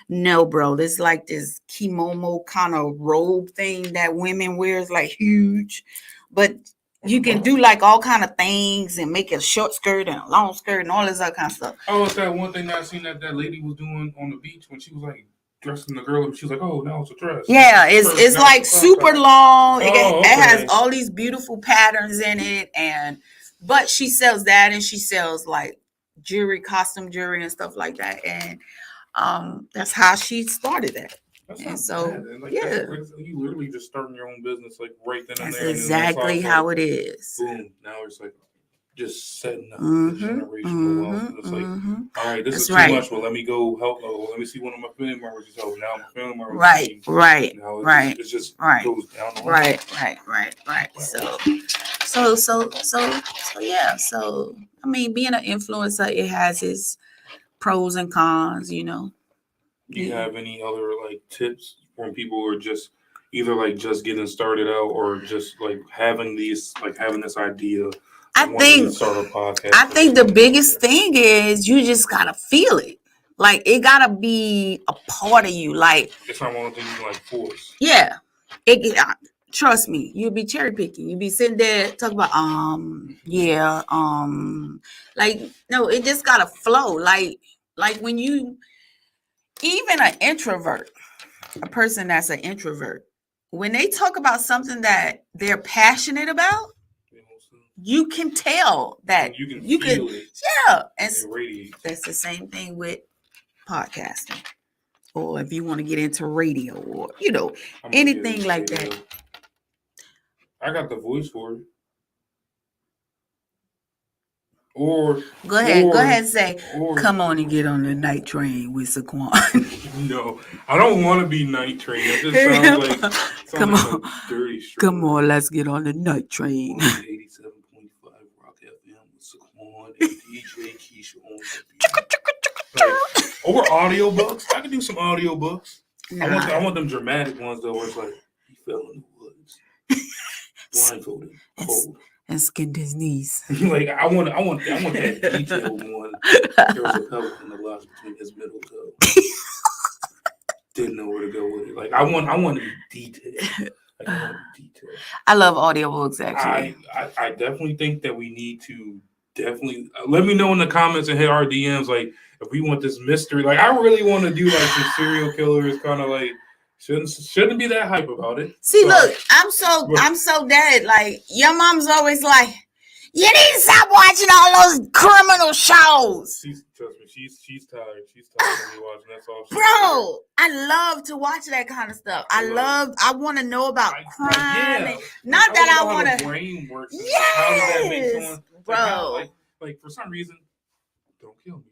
No, bro. This like this kimono kind of robe thing that women wear is like huge, but you can do like all kind of things and make it a short skirt and a long skirt and all this other kind of stuff. Oh, it's that one thing that I seen that lady was doing on the beach when she was like dressing the girl. She was like, "Oh, now it's a dress." Yeah, it's like super long. It has all these beautiful patterns in it, and But she sells that, and she sells like jewelry, costume jewelry, and stuff like that. And that's how she started that. That's and not so bad. And like yeah, you literally just starting your own business like right then and that's there. exactly And how it is. Boom. Now it's like just setting up the generational wealth. And it's like, all right, this is too much. Well, let me go help. Let me see one of my family members is helping. Now my family members. Right. Now it just right. goes down the line. Right. So yeah. So I mean, being an influencer, it has its pros and cons, you know. Do you have any other like tips when people are just either like just getting started out or just like having this idea? I think start a podcast. I think the biggest thing is you just gotta feel it. Like it gotta be a part of you. Like it's not one of the things you can like force. Yeah. Trust me, you'll be cherry picking. You'll be sitting there talking about like no, it just gotta flow. Like when you even an introvert, a person that's an introvert, when they talk about something that they're passionate about, you can tell that you can feel it. Yeah. And that's the same thing with podcasting. Or if you want to get into radio or anything like that. I got the voice for it. Or go ahead and say, come on and get on the night train with Saquon. No, I don't want to be night train. It just sounds like a dirty street. Come on, let's get on the night train. 87.5 Rock FM with Saquon and DJ Kecia on the beat. Or audiobooks. I can do some audiobooks. I want them dramatic ones though, where it's like he fell in the woods, blindfolded, cold, and skinned his knees. Like I want that detailed one. There was a pelican that lodged between his middle toe. Didn't know where to go with it. Like I want to be detailed. I love audiobooks actually. I definitely think that we need to let me know in the comments and hit our DMs like if we want this mystery. Like I really want to do like some serial killers kind of like shouldn't be that hype about it. See, look, I'm so dead. Like your mom's always like, you need to stop watching all those criminal shows. Trust me, she's tired. She's tired of me watching. That's all. Bro, I love to watch that kind of stuff. I want to know about crime. Not that I want to. Brain works. Yes, how does that make someone, bro. Like for some reason, don't kill me.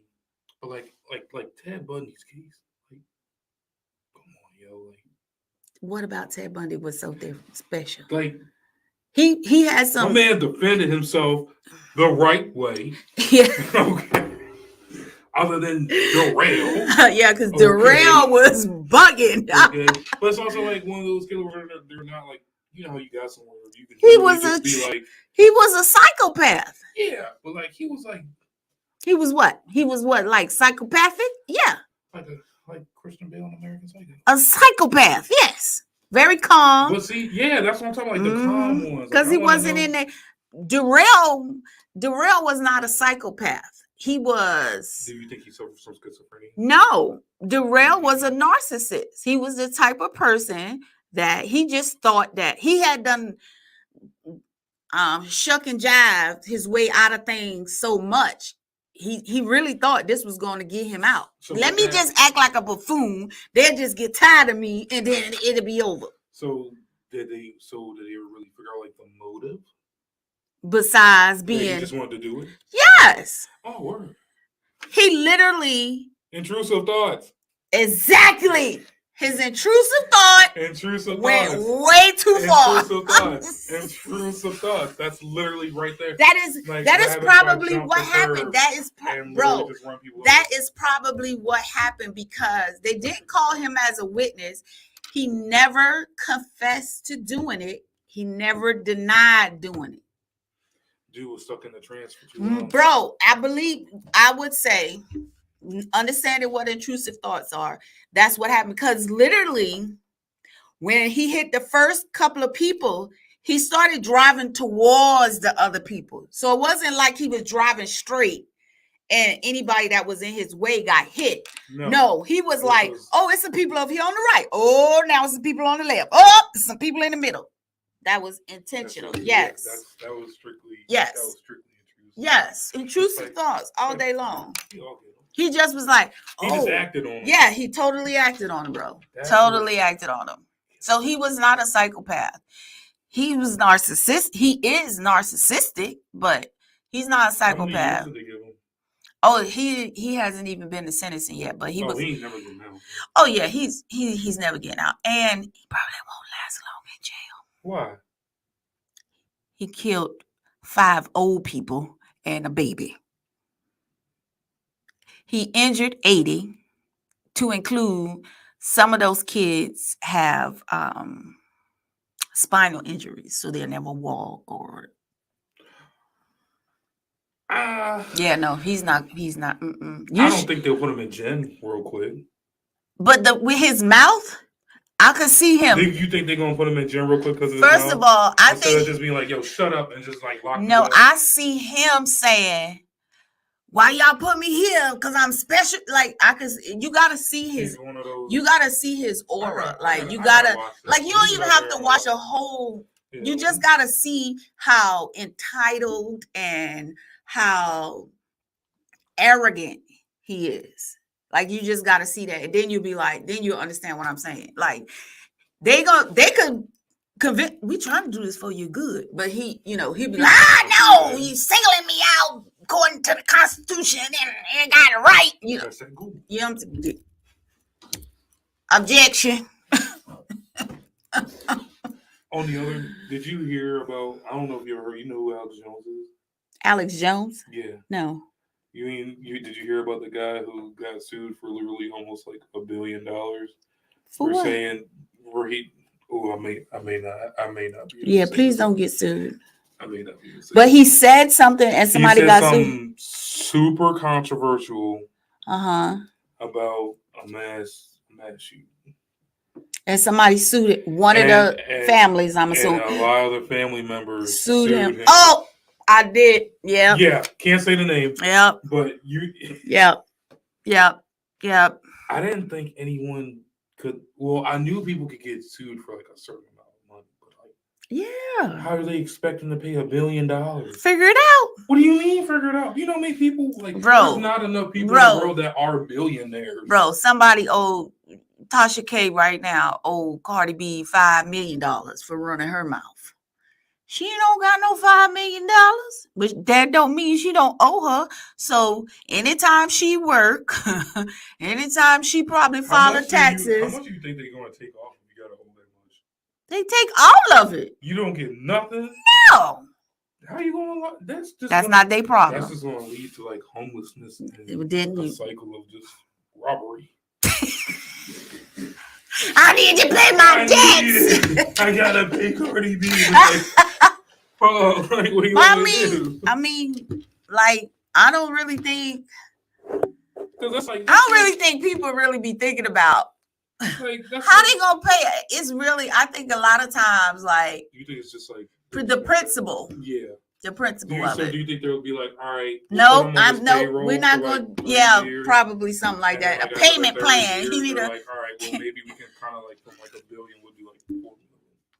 But like Ted Bundy's case. Like, come on, yo. Like, what about Ted Bundy was so special? Like. He had some. My man defended himself the right way. Yeah. Okay. Other than Darrell. Yeah, because Darrell was bugging. Okay. But it's also like one of those killers where they're not like, you know how you got somewhere where you can he was a psychopath. Yeah, but like he was what? He was what, like psychopathic? Yeah. Like Christian Bale in American Psycho. A psychopath, yes. Very calm. But see, yeah, that's what I'm talking about. Like the calm ones. Because he wasn't in there. Darrell was not a psychopath. He was. Do you think he suffered from schizophrenia? No. Darrell was a narcissist. He was the type of person that he just thought that he had done shuck and jive his way out of things so much. He really thought this was going to get him out. So let me just act like a buffoon. They'll just get tired of me, and then it'll be over. So did they really figure out like the motive? Besides being, he just wanted to do it. Yes. Oh, word. He literally intrusive thoughts. Exactly. His intrusive thought went way too far. Intrusive thoughts. That's literally right there. That is probably what happened. That is probably what happened because they didn't call him as a witness. He never confessed to doing it. He never denied doing it. Dude was stuck in the trance for too long. Bro, I would say, understanding what intrusive thoughts are, that's what happened. Because literally, when he hit the first couple of people, he started driving towards the other people. So it wasn't like he was driving straight and anybody that was in his way got hit. No, he was like, oh, it's some people over here on the right. Oh, now it's some people on the left. Oh, some people in the middle. That was intentional. Yes. That was strictly. Yes. That was strictly Yes, intrusive thoughts all day long. He just was like, he just acted on him. Yeah, he totally acted on him, bro. Acted on him. So he was not a psychopath. He was narcissist. He is narcissistic, but he's not a psychopath. How many years did they give him? Oh, he hasn't even been to sentencing yet, but he was. He ain't never getting out. Oh yeah, he's never getting out, and he probably won't last long in jail. Why? He killed 5 old people and a baby. He injured 80, to include some of those kids have spinal injuries, so they'll never walk or. Yeah, no, he's not. He's not. I don't think they'll put him in jail real quick. But with his mouth, I could see him. You think they're gonna put him in jail real quick because of his First of all, I Instead think of just being like, "Yo, shut up," and just like lock. No, I see him saying, "Why y'all put me here? Because I'm special." Like you gotta see his. You gotta see his aura. You gotta you don't even have to watch a whole. Yeah. You just gotta see how entitled and how arrogant he is. You just gotta see that, and then you'll be like, then you'll understand what I'm saying. They could convince. We trying to do this for your good, but he'd be like, no, you singling me out according to the Constitution and got it right. Objection. On the other, did you hear about? I don't know if you ever heard. You know who Alex Jones is? Alex Jones? Yeah. No. Did you hear about the guy who got sued for literally almost like $1 billion for what? saying where he? Oh, I may not be. Yeah, please don't get sued. I may not be. But he said something, and somebody got sued. Super controversial. About a mass shooting. And somebody sued one of the families, I'm assuming. And a lot of the family members sued him. Oh, I did. Yeah. Yeah. Can't say the name. Yep. But you. Yep. I didn't think anyone could. Well, I knew people could get sued for a certain amount of money, but yeah. How are they expecting to pay $1 billion? Figure it out. What do you mean figure it out? You know how many people there's not enough people in the world that are billionaires. Bro, somebody owed Tasha K right now owed Cardi B $5 million for running her mouth. She don't got no $5 million, but that don't mean she don't owe her. So anytime she work, anytime she probably file her taxes. How much do you think they're going to take off if you got to owe that much? They take all of it. You don't get nothing? No. How you going to? That's not their problem. That's just going to lead to homelessness and a cycle of just robbery. I need to pay my debts. I gotta pay Cardi B. What do you want to do? I don't really think. That's I don't really think people really be thinking about how they gonna pay it. It's really, I think a lot of times, you think it's just the principle. Yeah. The principle of it. Do you think there will be all right? No, we're not going. Yeah, probably something like that. A payment plan. You need all right. Well, maybe we can kind of from $1 billion, we'll do $4 million.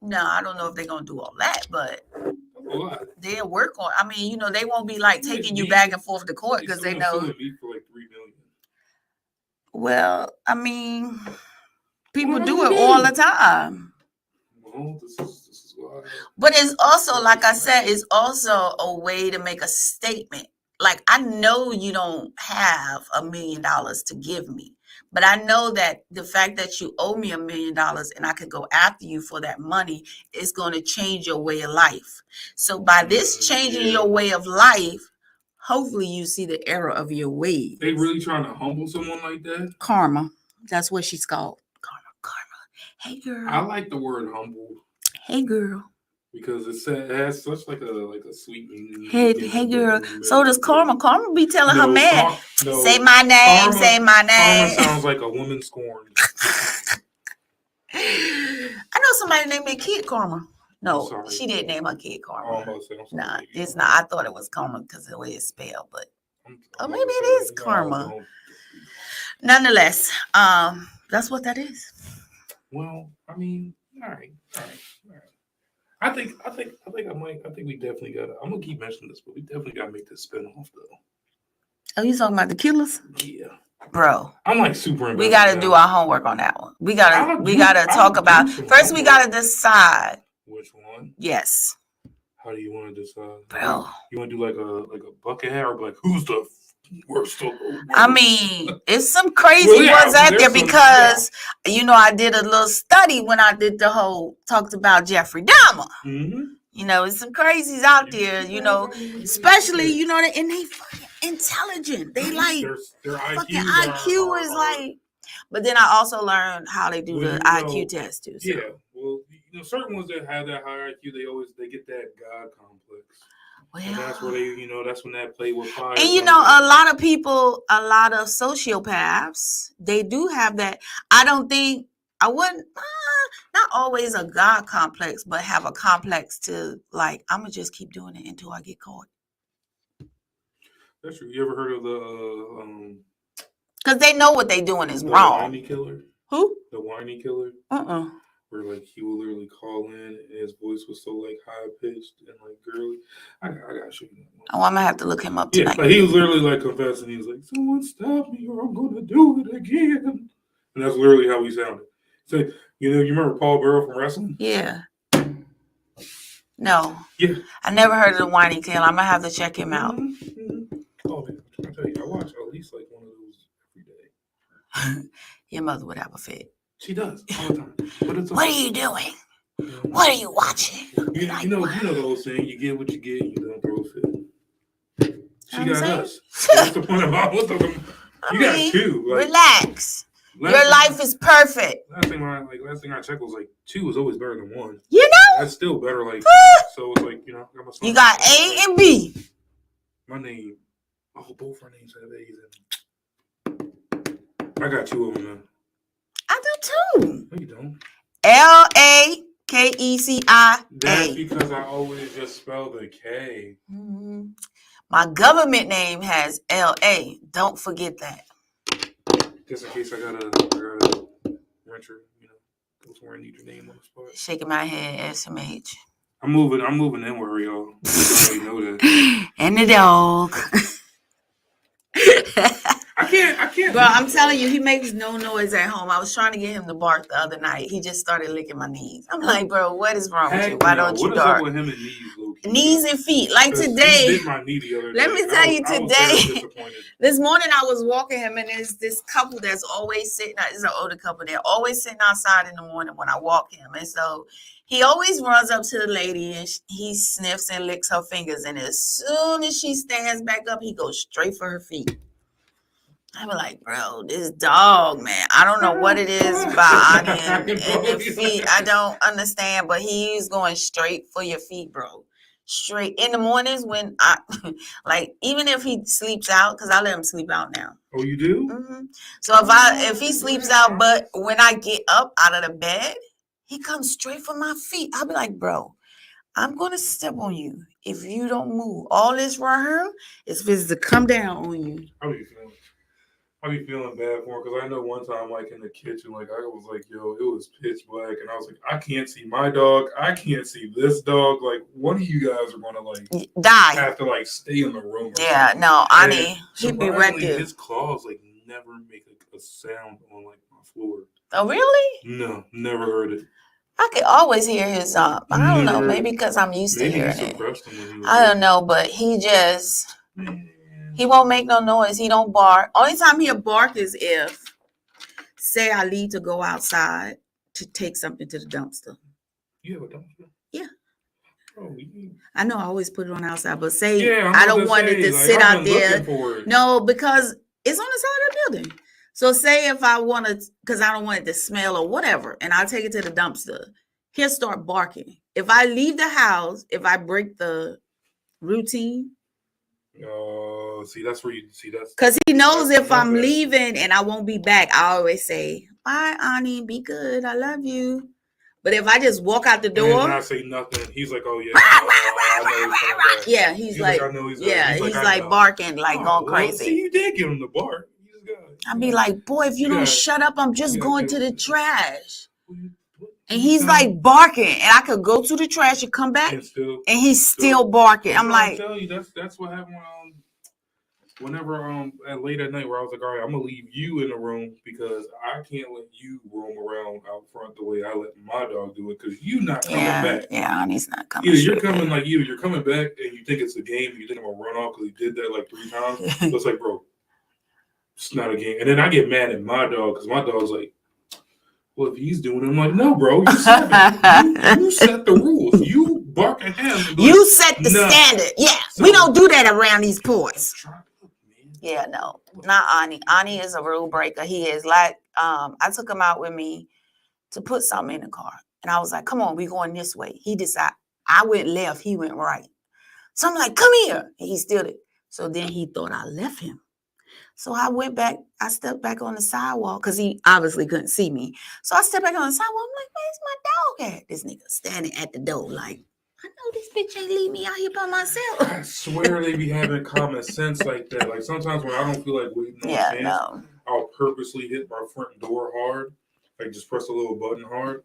No, I don't know if they're gonna do all that, but they'll work on. I mean, they won't be taking you back and forth to court because they know. For $3 million. Well, I mean, people do it all the time. Well, this is why. But it's also, like I said, it's also a way to make a statement. I know you don't have $1 million to give me, but I know that the fact that you owe me $1 million and I could go after you for that money is going to change your way of life. So by this changing your way of life, hopefully you see the error of your ways. They really trying to humble someone like that? Karma. That's what she's called. Karma. Hey, girl. I like the word humble. Hey, girl. Because it has such a sweet meaning. Hey, girl. So does Karma. Karma be telling her man, say my name, Karma, say my name. Karma sounds like a woman scorned. I know somebody named their kid Karma. No, she didn't name her kid Karma. Nah, it's not. I thought it was Karma because of the way it's spelled, but maybe it is Karma. Nonetheless, that's what that is. Well, I mean, all right. I think we definitely gotta. I'm gonna keep mentioning this, but we definitely gotta make this spinoff though. Oh, you talking about the Killers? Yeah, bro. I'm like super. We gotta do our homework on that one. We gotta talk about. First, we gotta decide which one. Yes. How do you want to decide, bro? You want to do like a bucket hat, or like who's the worst of the worst? I mean, it's some crazy ones out there because I did a little study when I did the whole talked about Jeffrey Dahmer. Mm-hmm. It's some crazies out there. Especially and they fucking intelligent. They like their fucking IQ is like. But then I also learned how they do the IQ test too. So. Yeah, well, certain ones that have that high IQ, they get that God complex. Well, and that's where that's when that play with fire. And a lot of people, a lot of sociopaths, they do have that. I wouldn't, not always a God complex, but have a complex to like, I'm gonna just keep doing it until I get caught. That's true. You ever heard of the because they know what they're doing is wrong. The whiny killer? Who? The whiny killer? Where like he would literally call in and his voice was so like high pitched and like girly. I gotta show you that one. Oh, I'm gonna have to look him up tonight. Yeah, like he was literally like confessing. He was like, "Someone stop me or I'm gonna do it again." And that's literally how he sounded. So you remember Paul Burrow from wrestling? Yeah. No. Yeah. I never heard of the whiny killer. I'm gonna have to check him out. Mm-hmm. Oh man, I tell you, I watch at least like one of those every day. Your mother would have a fit. She does all the time. But it's what are you doing? What are you watching? You know the whole saying: you get what you get, you don't throw a fit. She got us. What's the point about what's the? You got two. Like, relax. Your life is perfect. Last thing I checked was like 2 is always better than 1. That's still better. Like so, it's like you got A and B. My name. Oh, both our names have A's in them. I got 2 of them now. I do too. No, you don't. L-A-K-E-C-I-A. That's because I always just spell the K. Mm-hmm. My government name has L-A. Don't forget that. Just in case I gotta rent your, go somewhere and need your name on the spot. Shaking my head, SMH. I'm moving inward, y'all. I already know that. And the dog. I can't. Bro, I'm telling you, he makes no noise at home. I was trying to get him to bark the other night. He just started licking my knees. I'm like, bro, what is wrong with you? Why don't you bark? What is up with him and knees, Loki? Knees and feet. Like today. He bit my knee the other day. Let me tell you today. This morning I was walking him and there's this couple that's always sitting out. It's an older couple. They're always sitting outside in the morning when I walk him. And so he always runs up to the lady and he sniffs and licks her fingers. And as soon as she stands back up, he goes straight for her feet. I'm like, bro, this dog, man. I don't know what it is about Ani and your feet. I don't understand, but he's going straight for your feet, bro. Straight in the mornings when even if he sleeps out, because I let him sleep out now. Oh, you do? Mm-hmm. So if he sleeps out, but when I get up out of the bed, he comes straight for my feet. I'll be like, bro, I'm going to step on you if you don't move. All this right here is supposed to come down on you. I be feeling bad for him because I know one time, like in the kitchen, like I was like, yo, it was pitch black, and I was like, I can't see my dog, I can't see this dog. Like, one of you guys are gonna like die, have to like stay in the room. Yeah, no, Ani, he'd be right there. His claws like never make a sound on like my floor. Oh, really? No, never heard it. I could always hear his I don't know, maybe because I'm used to hearing it. I don't know, but he just. He won't make no noise. He don't bark. Only time he'll bark is if, say, I leave to go outside to take something to the dumpster. You have a dumpster? Yeah. Oh, I know I always put it on outside, but say I don't want it to sit out there. No, because it's on the side of the building. So say if I want to, because I don't want it to smell or whatever, and I'll take it to the dumpster, he'll start barking. If I leave the house, if I break the routine, see, that's where you see that's because he knows if I'm leaving and I won't be back, I always say, bye, Ani, be good. I love you. But if I just walk out the door and I say nothing, he's like, oh yeah. I know he's coming back. Yeah, he's like, I know he's like barking, like going crazy. See, you did give him the bark. I'd be like, boy, if you don't shut up, I'm just going to the trash. And he's like barking, and I could go to the trash and come back, and he's still barking. I'm like, I tell you, that's what happened whenever at late at night where I was like, all right, I'm gonna leave you in the room because I can't let you roam around out front the way I let my dog do it because you not coming back. Yeah, he's not coming. Either you're coming you're coming back and you think it's a game and you think I'm gonna run off because he did that like 3 times. So it's like, bro, it's not a game. And then I get mad at my dog because my dog's like, well, if he's doing it, I'm like, no, bro, you set the rules. You bark at him. You set the standard. Yeah, so, we don't do that around these boys. Yeah, no, not Ani. Ani is a rule breaker. He is like, I took him out with me to put something in the car. And I was like, come on, we going this way. He decided, I went left, he went right. So I'm like, come here. And he still did. So then he thought I left him. So I went back, I stepped back on the sidewalk because he obviously couldn't see me. So I stepped back on the sidewalk. I'm like, where's my dog at? This nigga standing at the door like, I know this bitch ain't leave me out here by myself. I swear they be having common sense like that. Like sometimes when I don't feel like waiting on a chance, I'll purposely hit my front door hard. Like just press a little button hard.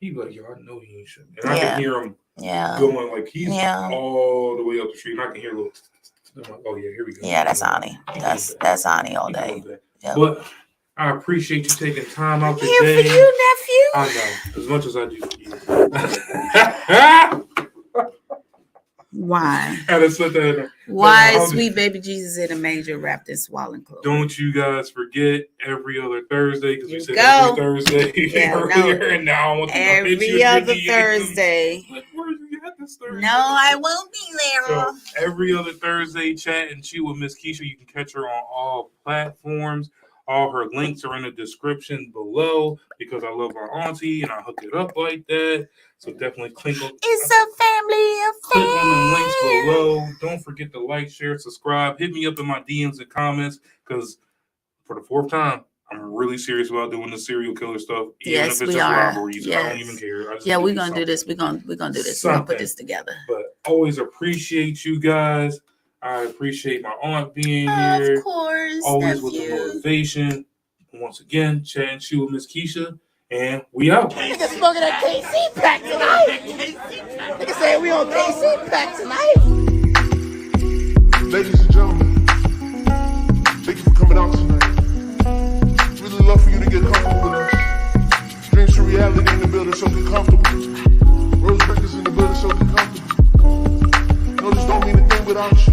He be like, yo, I know he ain't shit. And I can hear him going like he's all the way up the street. And I can hear a little. I'm like, oh yeah, here we go. Yeah, that's Ani. That's Ani all day. Yep. But I appreciate you taking time out today. Here for you, nephew. I know, as much as I do for you. Why? I just put that in there. Why is Sweet Baby Jesus in a manger wrapped in swaddling clothes? Don't you guys forget every other Thursday because we said every Thursday earlier, and now I want to every other Thursday. Like, where are you at this Thursday? No, I won't be there. So every other Thursday, chat and chew with Ms. Kecia. You can catch her on all platforms. All her links are in the description below because I love my auntie and I hook it up like that. So definitely click on. It's a family affair. Click on the links below. Don't forget to like, share, subscribe. Hit me up in my DMs and comments because for the 4th time, I'm really serious about doing the serial killer stuff. Even if it's just robberies. I don't even care. We're gonna do this. We're gonna do this. We're gonna put this together. But always appreciate you guys. I appreciate my aunt being here. Of course. Always with the motivation. Once again, chat and chew with Ms. Kecia. And we out. Nigga smoking that KC pack tonight. Nigga saying we on KC pack tonight. Ladies and gentlemen, thank you for coming out tonight. Really love for you to get comfortable with us. Dreams to reality in the building, so get comfortable. Rose Breakers in the building, so get comfortable. No, this don't mean a thing without you.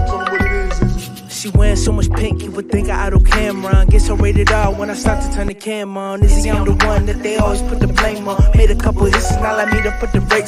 Tell me what it is. She wearing so much pink, you would think I idle camera. Get so rated R when I start to turn the camera on. Izzy, I'm the one that they always put the blame on. Made a couple hits, it's not like me to put the brakes